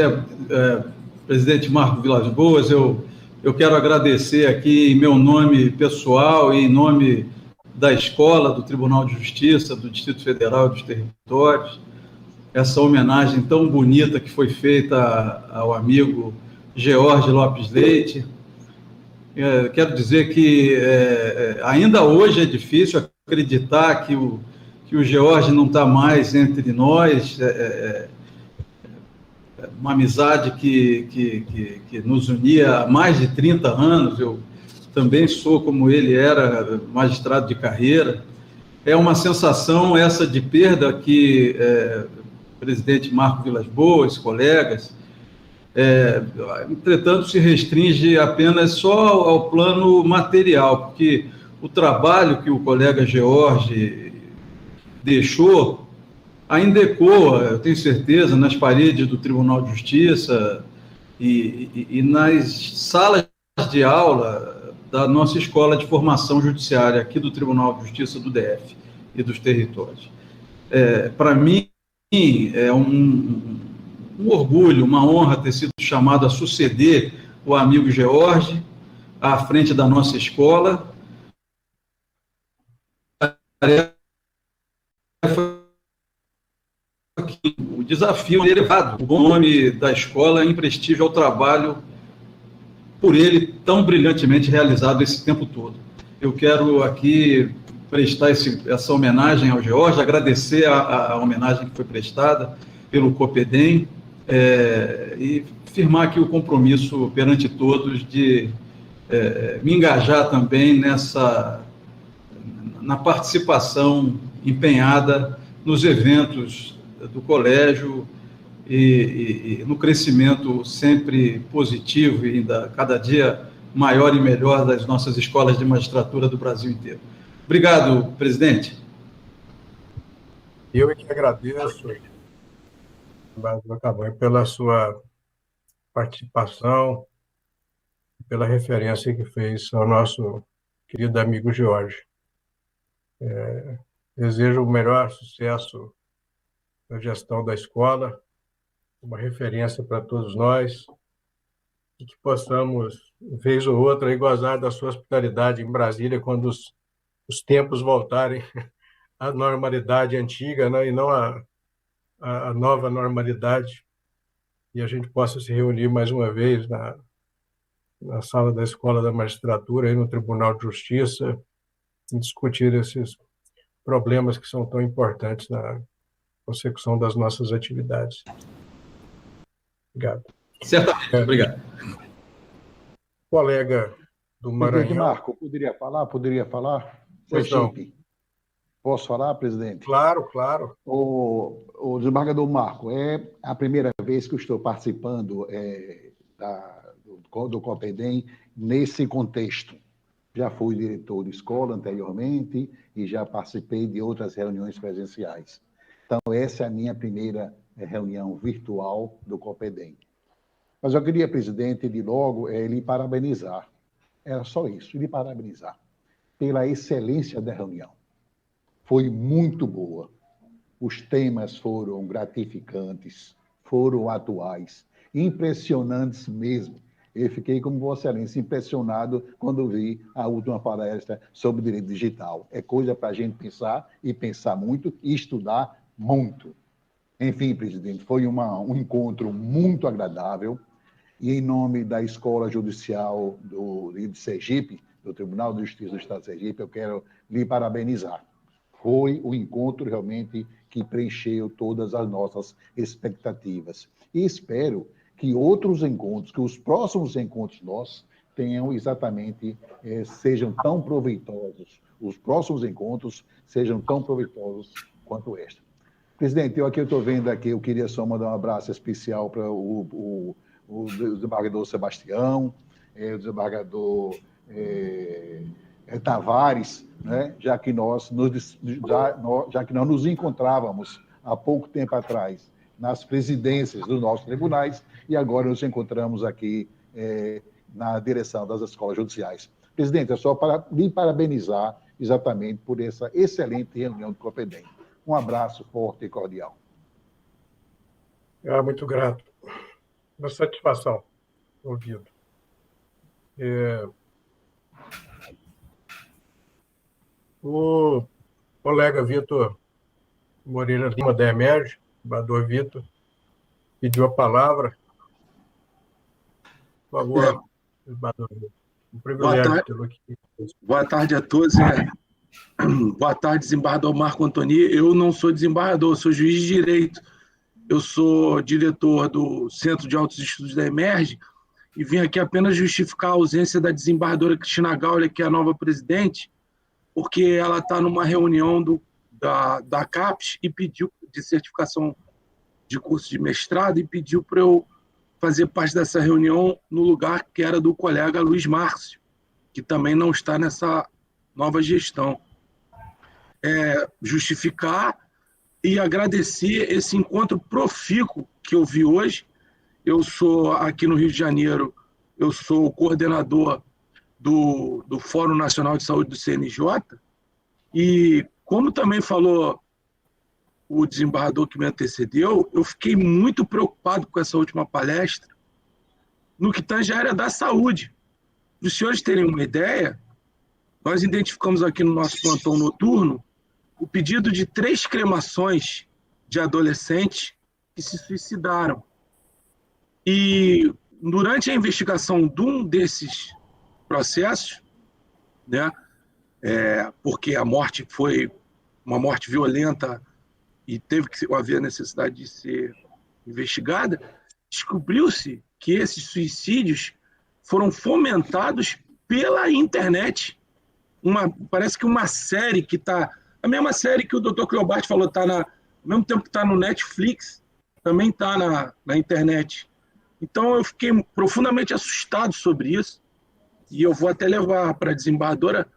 presidente Marco Vilas Boas, eu quero agradecer aqui em meu nome pessoal e em nome da escola, do Tribunal de Justiça, do Distrito Federal e dos Territórios, essa homenagem tão bonita que foi feita ao amigo George Lopes Leite. Quero dizer que ainda hoje é difícil acreditar que o George não está mais entre nós, uma amizade que nos unia há mais de 30 anos. Eu também sou, como ele era, magistrado de carreira. É uma sensação essa de perda que o presidente Marco Vilas Boas, colegas, entretanto, se restringe apenas só ao plano material, porque o trabalho que o colega George deixou ainda ecoa, eu tenho certeza, nas paredes do Tribunal de Justiça e nas salas de aula da nossa Escola de Formação Judiciária, aqui do Tribunal de Justiça do DF e dos Territórios. Para mim, é um orgulho, uma honra ter sido chamado a suceder o amigo George à frente da nossa escola. O desafio é elevado. O nome da escola em prestígio ao trabalho por ele tão brilhantemente realizado esse tempo todo. Eu quero aqui prestar essa homenagem ao George, agradecer a homenagem que foi prestada pelo COPEDEM, e firmar aqui o compromisso perante todos de me engajar também na participação empenhada nos eventos do colégio e no crescimento sempre positivo e ainda cada dia maior e melhor das nossas escolas de magistratura do Brasil inteiro. Obrigado, presidente. Eu que agradeço, Cabanho, pela sua participação, pela referência que fez ao nosso querido amigo Jorge. Desejo o melhor sucesso na gestão da escola, uma referência para todos nós, e que possamos, vez ou outra, aí, gozar da sua hospitalidade em Brasília, quando os tempos voltarem à normalidade antiga, né, e não a nova normalidade, e a gente possa se reunir mais uma vez na sala da Escola da Magistratura, aí no Tribunal de Justiça, e discutir esses problemas que são tão importantes na consecução das nossas atividades. Obrigado. Certamente, obrigado. Colega do Maranhão. Presidente Marco, poderia falar? Pois não. Posso falar, presidente? Claro, claro. O desembargador Marco, é a primeira vez que eu estou participando do COPEDEM nesse contexto. Já fui diretor de escola anteriormente e já participei de outras reuniões presenciais. Então, essa é a minha primeira reunião virtual do COPEDEM. Mas eu queria, presidente, de logo, lhe parabenizar. Era só isso, lhe parabenizar pela excelência da reunião. Foi muito boa. Os temas foram gratificantes, foram atuais, impressionantes mesmo. Eu fiquei, como Vossa Excelência, impressionado quando vi a última palestra sobre direito digital. É coisa para a gente pensar, e pensar muito, e estudar muito. Enfim, presidente, foi um encontro muito agradável, e em nome da Escola Judicial de Sergipe, do Tribunal de Justiça do Estado de Sergipe, eu quero lhe parabenizar. Foi o encontro realmente que preencheu todas as nossas expectativas. E espero que outros encontros, que os próximos encontros nossos tenham exatamente, sejam tão proveitosos, os próximos encontros sejam tão proveitosos quanto este. Presidente, eu estou vendo aqui, eu queria só mandar um abraço especial para o desembargador Sebastião, o desembargador Tavares, né? já que nós nos encontrávamos há pouco tempo atrás nas presidências dos nossos tribunais e agora nos encontramos aqui na direção das escolas judiciais. Presidente, é só para lhe parabenizar exatamente por essa excelente reunião de competência. Um abraço forte e cordial. Muito grato. Uma satisfação ouvido. O colega Vitor Moreira Lima da Emerge, desembargador Vitor, pediu a palavra. Por favor, desembargador Vitor. Um privilégio tê-lo aqui. Boa tarde a todos. Boa tarde, desembargador Marco Antoni. Eu não sou desembargador, sou juiz de direito. Eu sou diretor do Centro de Altos Estudos da Emerge e vim aqui apenas justificar a ausência da desembargadora Cristina Gaulia, que é a nova presidente, porque ela está numa reunião da CAPES e pediu de certificação de curso de mestrado e pediu para eu fazer parte dessa reunião no lugar que era do colega Luiz Márcio, que também não está nessa nova gestão. Justificar e agradecer esse encontro profícuo que eu vi hoje. Eu sou, aqui no Rio de Janeiro, eu sou o coordenador do Fórum Nacional de Saúde do CNJ, e como também falou o desembargador que me antecedeu, eu fiquei muito preocupado com essa última palestra no que tange a área da saúde. Para os senhores terem uma ideia, nós identificamos aqui no nosso plantão noturno o pedido de 3 cremações de adolescentes que se suicidaram. E durante a investigação de um desses processos, né, porque a morte foi uma morte violenta e teve que haver a necessidade de ser investigada, descobriu-se que esses suicídios foram fomentados pela internet. Parece que uma série que está... A mesma série que o Dr. Cleobart falou, está ao mesmo tempo que está no Netflix, também está na internet. Então, eu fiquei profundamente assustado sobre isso, e eu vou até levar para a desembargadora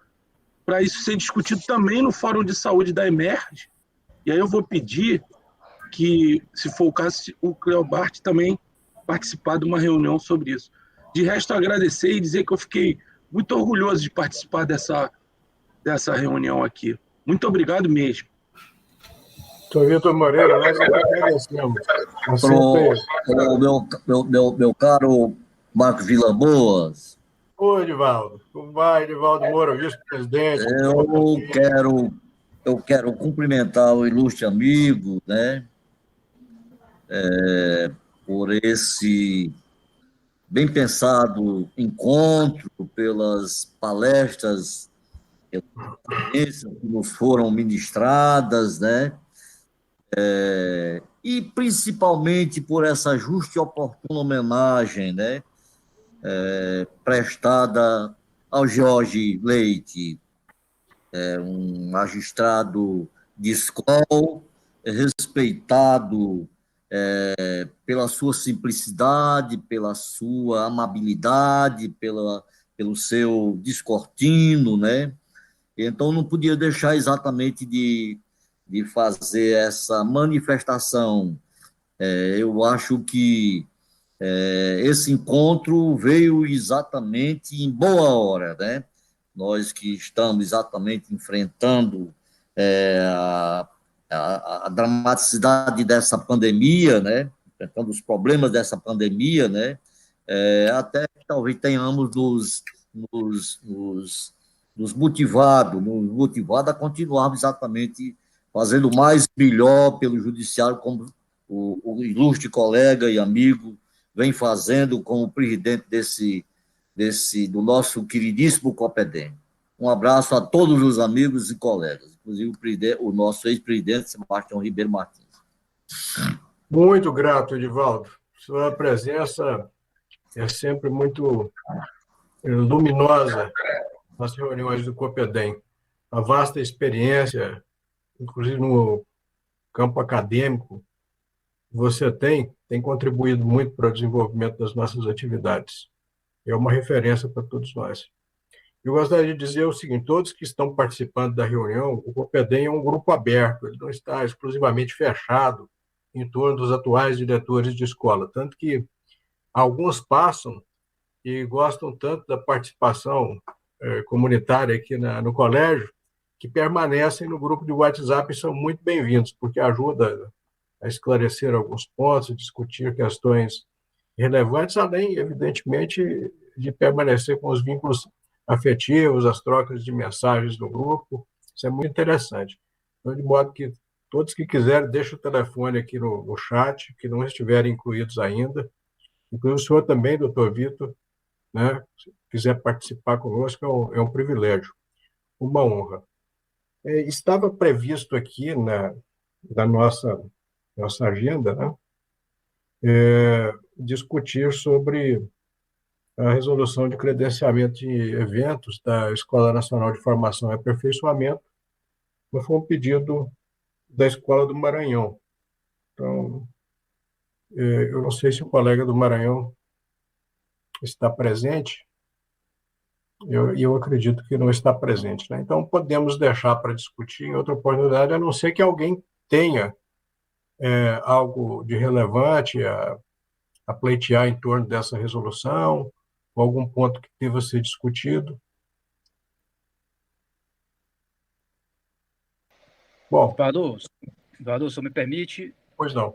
para isso ser discutido também no Fórum de Saúde da Emerge, e aí eu vou pedir que, se for o caso, o Cleobart também participar de uma reunião sobre isso. De resto, agradecer e dizer que eu fiquei muito orgulhoso de participar dessa reunião aqui. Muito obrigado mesmo. Sr. Vitor Moreira, nós agradecemos. Meu caro Marcos Villaboas. Oi, Edivaldo. Como vai, Edivaldo Moura, vice-presidente? Eu quero cumprimentar o ilustre amigo, né, por esse bem pensado encontro, pelas palestras que nos foram ministradas, né, e principalmente por essa justa e oportuna homenagem, né, prestada ao Jorge Leite, um magistrado de escola, respeitado pela sua simplicidade, pela sua amabilidade, pelo seu descortino, né? Então, não podia deixar exatamente de fazer essa manifestação. Eu acho que esse encontro veio exatamente em boa hora, né? Nós que estamos exatamente enfrentando a dramaticidade dessa pandemia, né? enfrentando os problemas dessa pandemia, né? Até que talvez tenhamos nos motivado a continuarmos exatamente fazendo mais melhor pelo judiciário, como o ilustre colega e amigo vem fazendo como presidente do nosso queridíssimo COPEDEM. Um abraço a todos os amigos e colegas, inclusive o nosso ex-presidente, Sebastião Ribeiro Martins. Muito grato, Edivaldo. Sua presença é sempre muito luminosa nas reuniões do COPEDEM. A vasta experiência, inclusive no campo acadêmico, você tem contribuído muito para o desenvolvimento das nossas atividades. É uma referência para todos nós. Eu gostaria de dizer o seguinte: todos que estão participando da reunião, o COPEDEM é um grupo aberto, ele não está exclusivamente fechado em torno dos atuais diretores de escola, tanto que alguns passam e gostam tanto da participação comunitária aqui no colégio, que permanecem no grupo de WhatsApp e são muito bem-vindos, porque ajuda a esclarecer alguns pontos, discutir questões relevantes, além, evidentemente, de permanecer com os vínculos afetivos, as trocas de mensagens do grupo. Isso é muito interessante. Então, de modo que todos que quiserem, deixem o telefone aqui no chat, que não estiverem incluídos ainda. Inclusive o senhor também, doutor Vitor, né? Se quiser participar conosco, é um privilégio, uma honra. Estava previsto aqui na nossa agenda, né? Discutir sobre a resolução de credenciamento de eventos da Escola Nacional de Formação e Aperfeiçoamento, mas foi um pedido da Escola do Maranhão. Então, eu não sei se o colega do Maranhão está presente, eu acredito que não está presente, né? Então, podemos deixar para discutir em outra oportunidade, a não ser que alguém tenha algo de relevante a pleitear em torno dessa resolução, ou algum ponto que deva ser discutido. Bom, Eduardo, se me permite. Pois não.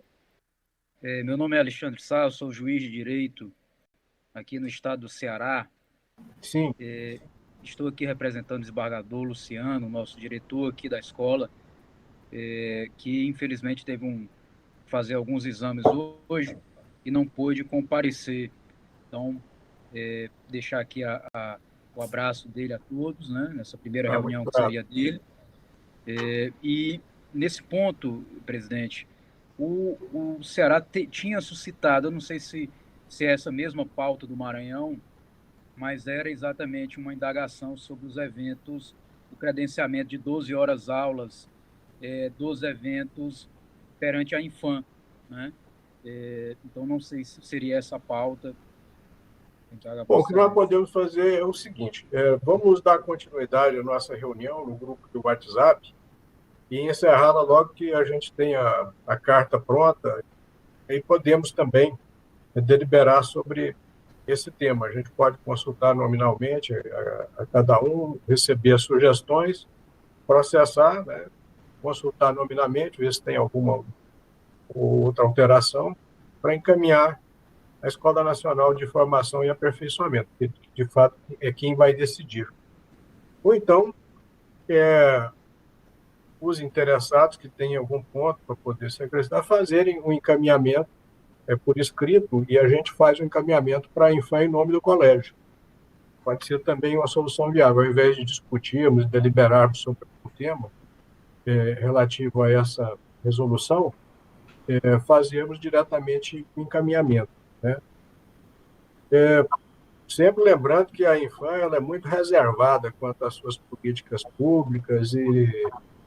Meu nome é Alexandre Sá, eu sou juiz de direito aqui no estado do Ceará. Sim. Estou aqui representando o desembargador Luciano, nosso diretor aqui da escola, que infelizmente teve fazer alguns exames hoje e não pôde comparecer. Então, deixar aqui o abraço dele a todos, né, nessa primeira reunião que seria dele. E nesse ponto, presidente, o Ceará tinha suscitado, eu não sei se é essa mesma pauta do Maranhão, mas era exatamente uma indagação sobre os eventos, o credenciamento de 12 horas aulas dos eventos perante a Infam, né? Então, não sei se seria essa a pauta. Bom, o que nós podemos fazer é o seguinte: vamos dar continuidade à nossa reunião no grupo do WhatsApp e encerrá-la logo que a gente tenha a carta pronta, e podemos também deliberar sobre esse tema. A gente pode consultar nominalmente a cada um, receber as sugestões, processar, né, consultar nominalmente, ver se tem alguma outra alteração, para encaminhar a Escola Nacional de Formação e Aperfeiçoamento, que de fato é quem vai decidir. Ou então, os interessados que têm algum ponto para poder se acrescentar, fazerem um encaminhamento por escrito, e a gente faz o encaminhamento para a Infam em nome do colégio. Pode ser também uma solução viável, ao invés de discutirmos e deliberarmos sobre o tema relativo a essa resolução, fazermos diretamente o encaminhamento, né? Sempre lembrando que a Infam ela é muito reservada quanto às suas políticas públicas e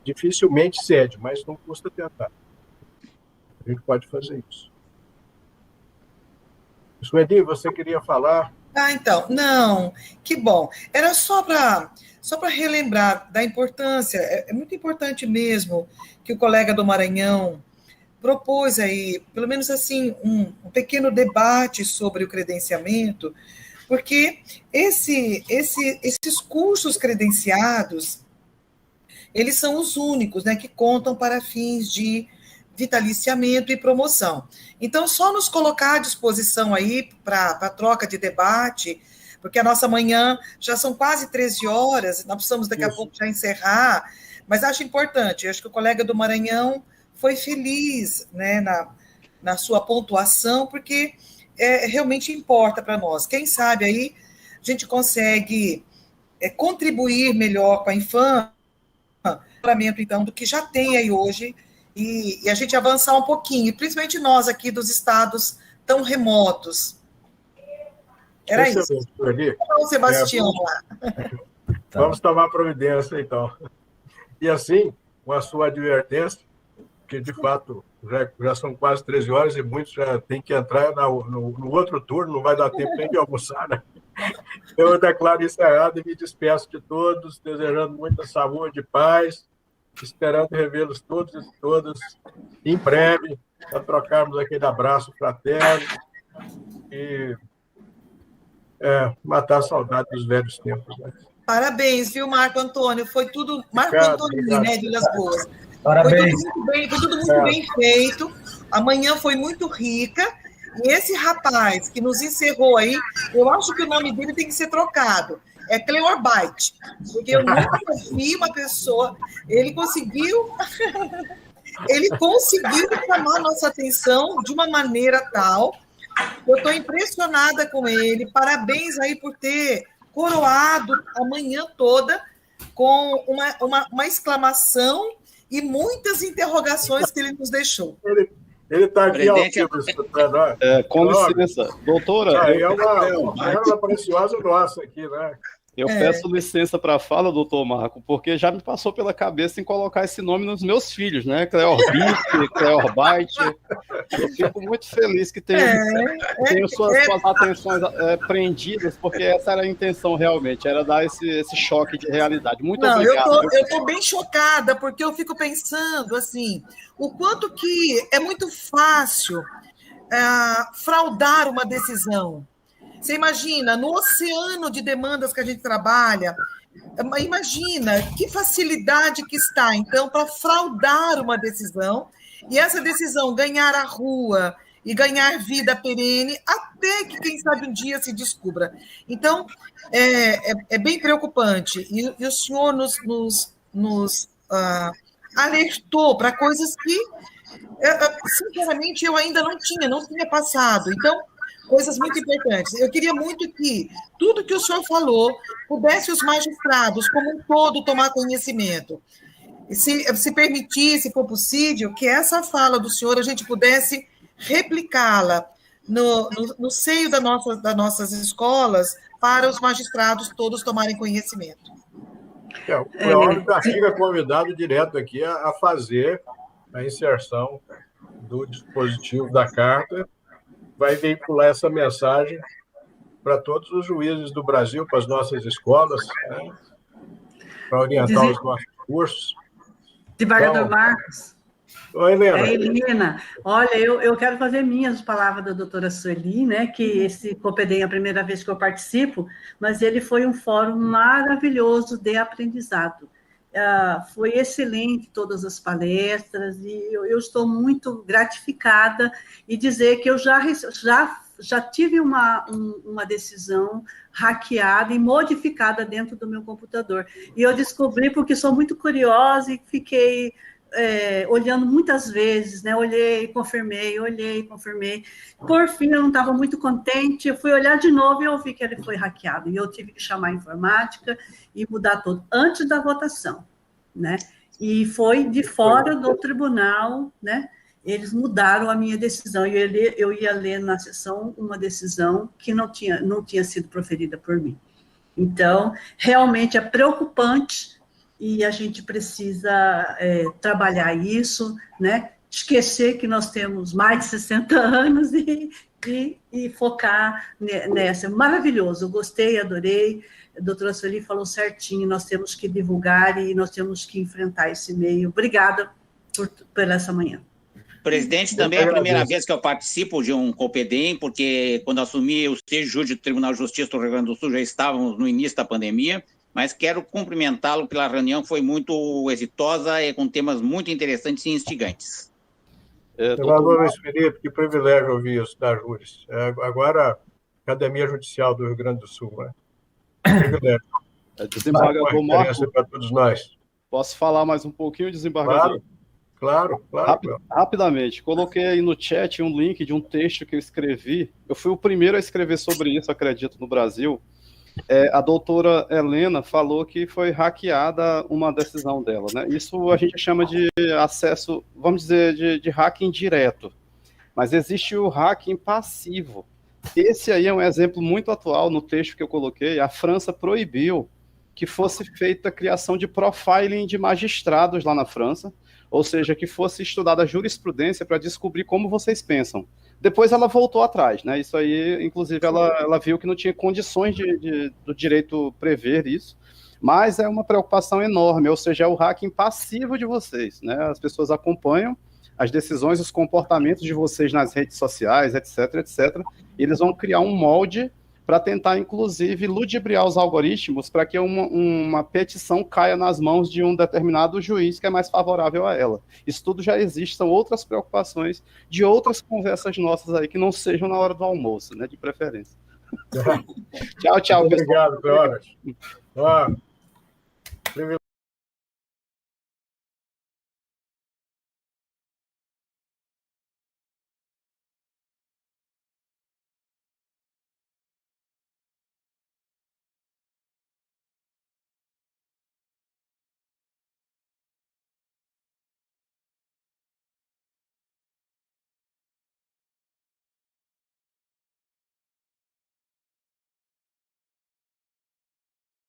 dificilmente cede, mas não custa tentar. A gente pode fazer isso. Sueli, você queria falar? Então, não, que bom. Era só para relembrar da importância, é muito importante mesmo que o colega do Maranhão propôs aí, pelo menos assim, um pequeno debate sobre o credenciamento, porque esses cursos credenciados, eles são os únicos, né, que contam para fins de vitaliciamento e promoção. Então, só nos colocar à disposição aí para troca de debate, porque a nossa manhã já são quase 13 horas, nós precisamos daqui a pouco já encerrar, mas acho importante, acho que o colega do Maranhão foi feliz, né, na sua pontuação, porque realmente importa para nós. Quem sabe aí a gente consegue contribuir melhor com a infância, então, do que já tem aí hoje, e a gente avançar um pouquinho, principalmente nós aqui dos estados tão remotos. Era isso. Então, Sebastião. Vamos tomar providência, então. E assim, com a sua advertência, que de fato já são quase 13 horas e muitos já têm que entrar no outro turno, não vai dar tempo nem de almoçar, né? Eu declaro encerrado e me despeço de todos, desejando muita saúde e paz, esperando revê-los todos e todas em breve, para trocarmos aquele abraço fraterno e matar a saudade dos velhos tempos. Né? Parabéns, viu, Marco Antônio? Foi tudo... Marco Antônio, né, de Vilas Boas. Parabéns. Foi tudo muito bem feito. Amanhã foi muito rica. E esse rapaz que nos encerrou aí, eu acho que o nome dele tem que ser trocado. É Cleor Byte. Porque eu nunca vi uma pessoa... Ele conseguiu chamar a nossa atenção de uma maneira tal. Eu estou impressionada com ele. Parabéns aí por ter coroado a manhã toda com uma exclamação e muitas interrogações que ele nos deixou. Ele está aqui ao vivo. Com licença, doutora. É uma pérola preciosa nossa aqui, né? Eu peço licença para a fala, doutor Marco, porque já me passou pela cabeça em colocar esse nome nos meus filhos, né? Cleor Byte, Cleor Byte. Eu fico muito feliz que tenho suas atenções prendidas, porque essa era a intenção realmente, era dar esse choque de realidade. Muito obrigado. Eu estou bem chocada, porque eu fico pensando, assim, o quanto que é muito fácil fraudar uma decisão. Você imagina, no oceano de demandas que a gente trabalha, imagina que facilidade que está, então, para fraudar uma decisão, e essa decisão ganhar a rua e ganhar vida perene, até que, quem sabe, um dia se descubra. Então, é bem preocupante. E o senhor nos alertou para coisas que, sinceramente, eu ainda não tinha passado. Então, coisas muito importantes. Eu queria muito que tudo que o senhor falou pudesse os magistrados, como um todo, tomar conhecimento. E se permitir, se for possível, que essa fala do senhor a gente pudesse replicá-la no seio das nossas escolas para os magistrados todos tomarem conhecimento. O Cleório já fica convidado direto aqui a fazer a inserção do dispositivo da carta, vai veicular essa mensagem para todos os juízes do Brasil, para as nossas escolas, né, para orientar os nossos cursos. Desembargador Marcos. Oi, Helena. Helena, olha, eu quero fazer minhas palavras da doutora Sueli, né, que esse Copedem é a primeira vez que eu participo, mas ele foi um fórum maravilhoso de aprendizado. Foi excelente todas as palestras, e eu estou muito gratificada, e dizer que eu já tive uma decisão hackeada e modificada dentro do meu computador. E eu descobri, porque sou muito curiosa e fiquei olhando muitas vezes, né? Olhei, confirmei. Por fim, eu não estava muito contente, eu fui olhar de novo e eu vi que ele foi hackeado. E eu tive que chamar a informática e mudar tudo, antes da votação, né? E foi de fora do tribunal, né? Eles mudaram a minha decisão, e eu ia ler na sessão uma decisão que não tinha sido proferida por mim. Então, realmente é preocupante, e a gente precisa trabalhar isso, né? Esquecer que nós temos mais de 60 anos e focar nessa. Maravilhoso, eu gostei, adorei. A doutora Sueli falou certinho, nós temos que divulgar e nós temos que enfrentar esse meio. Obrigada por essa manhã. Presidente, também é a primeira vez que eu participo de um Copedem, porque quando assumi o júri do Tribunal de Justiça do Rio Grande do Sul, já estávamos no início da pandemia, mas quero cumprimentá-lo pela reunião, foi muito exitosa e com temas muito interessantes e instigantes. Senador Luiz Felipe, que privilégio ouvir isso da Júris. Agora, Academia Judicial do Rio Grande do Sul, né? Privilégio. Desembargador Marco, para todos nós. posso falar mais um pouquinho, desembargador? Claro. Rapidamente, coloquei aí no chat um link de um texto que eu escrevi. Eu fui o primeiro a escrever sobre isso, acredito, no Brasil. A doutora Helena falou que foi hackeada uma decisão dela, né? Isso a gente chama de acesso, vamos dizer, de hacking direto. Mas existe o hacking passivo. Esse aí é um exemplo muito atual no texto que eu coloquei. A França proibiu que fosse feita a criação de profiling de magistrados lá na França, ou seja, que fosse estudada a jurisprudência para descobrir como vocês pensam. Depois ela voltou atrás, né? Isso aí, inclusive, ela viu que não tinha condições do direito prever isso, mas é uma preocupação enorme, ou seja, é o hacking passivo de vocês, né? As pessoas acompanham as decisões, os comportamentos de vocês nas redes sociais, etc, etc. Eles vão criar um molde para tentar, inclusive, ludibriar os algoritmos para que uma petição caia nas mãos de um determinado juiz que é mais favorável a ela. Isso tudo já existe, são outras preocupações de outras conversas nossas aí, que não sejam na hora do almoço, né, de preferência. Tchau, Muito obrigado, Cleóbert.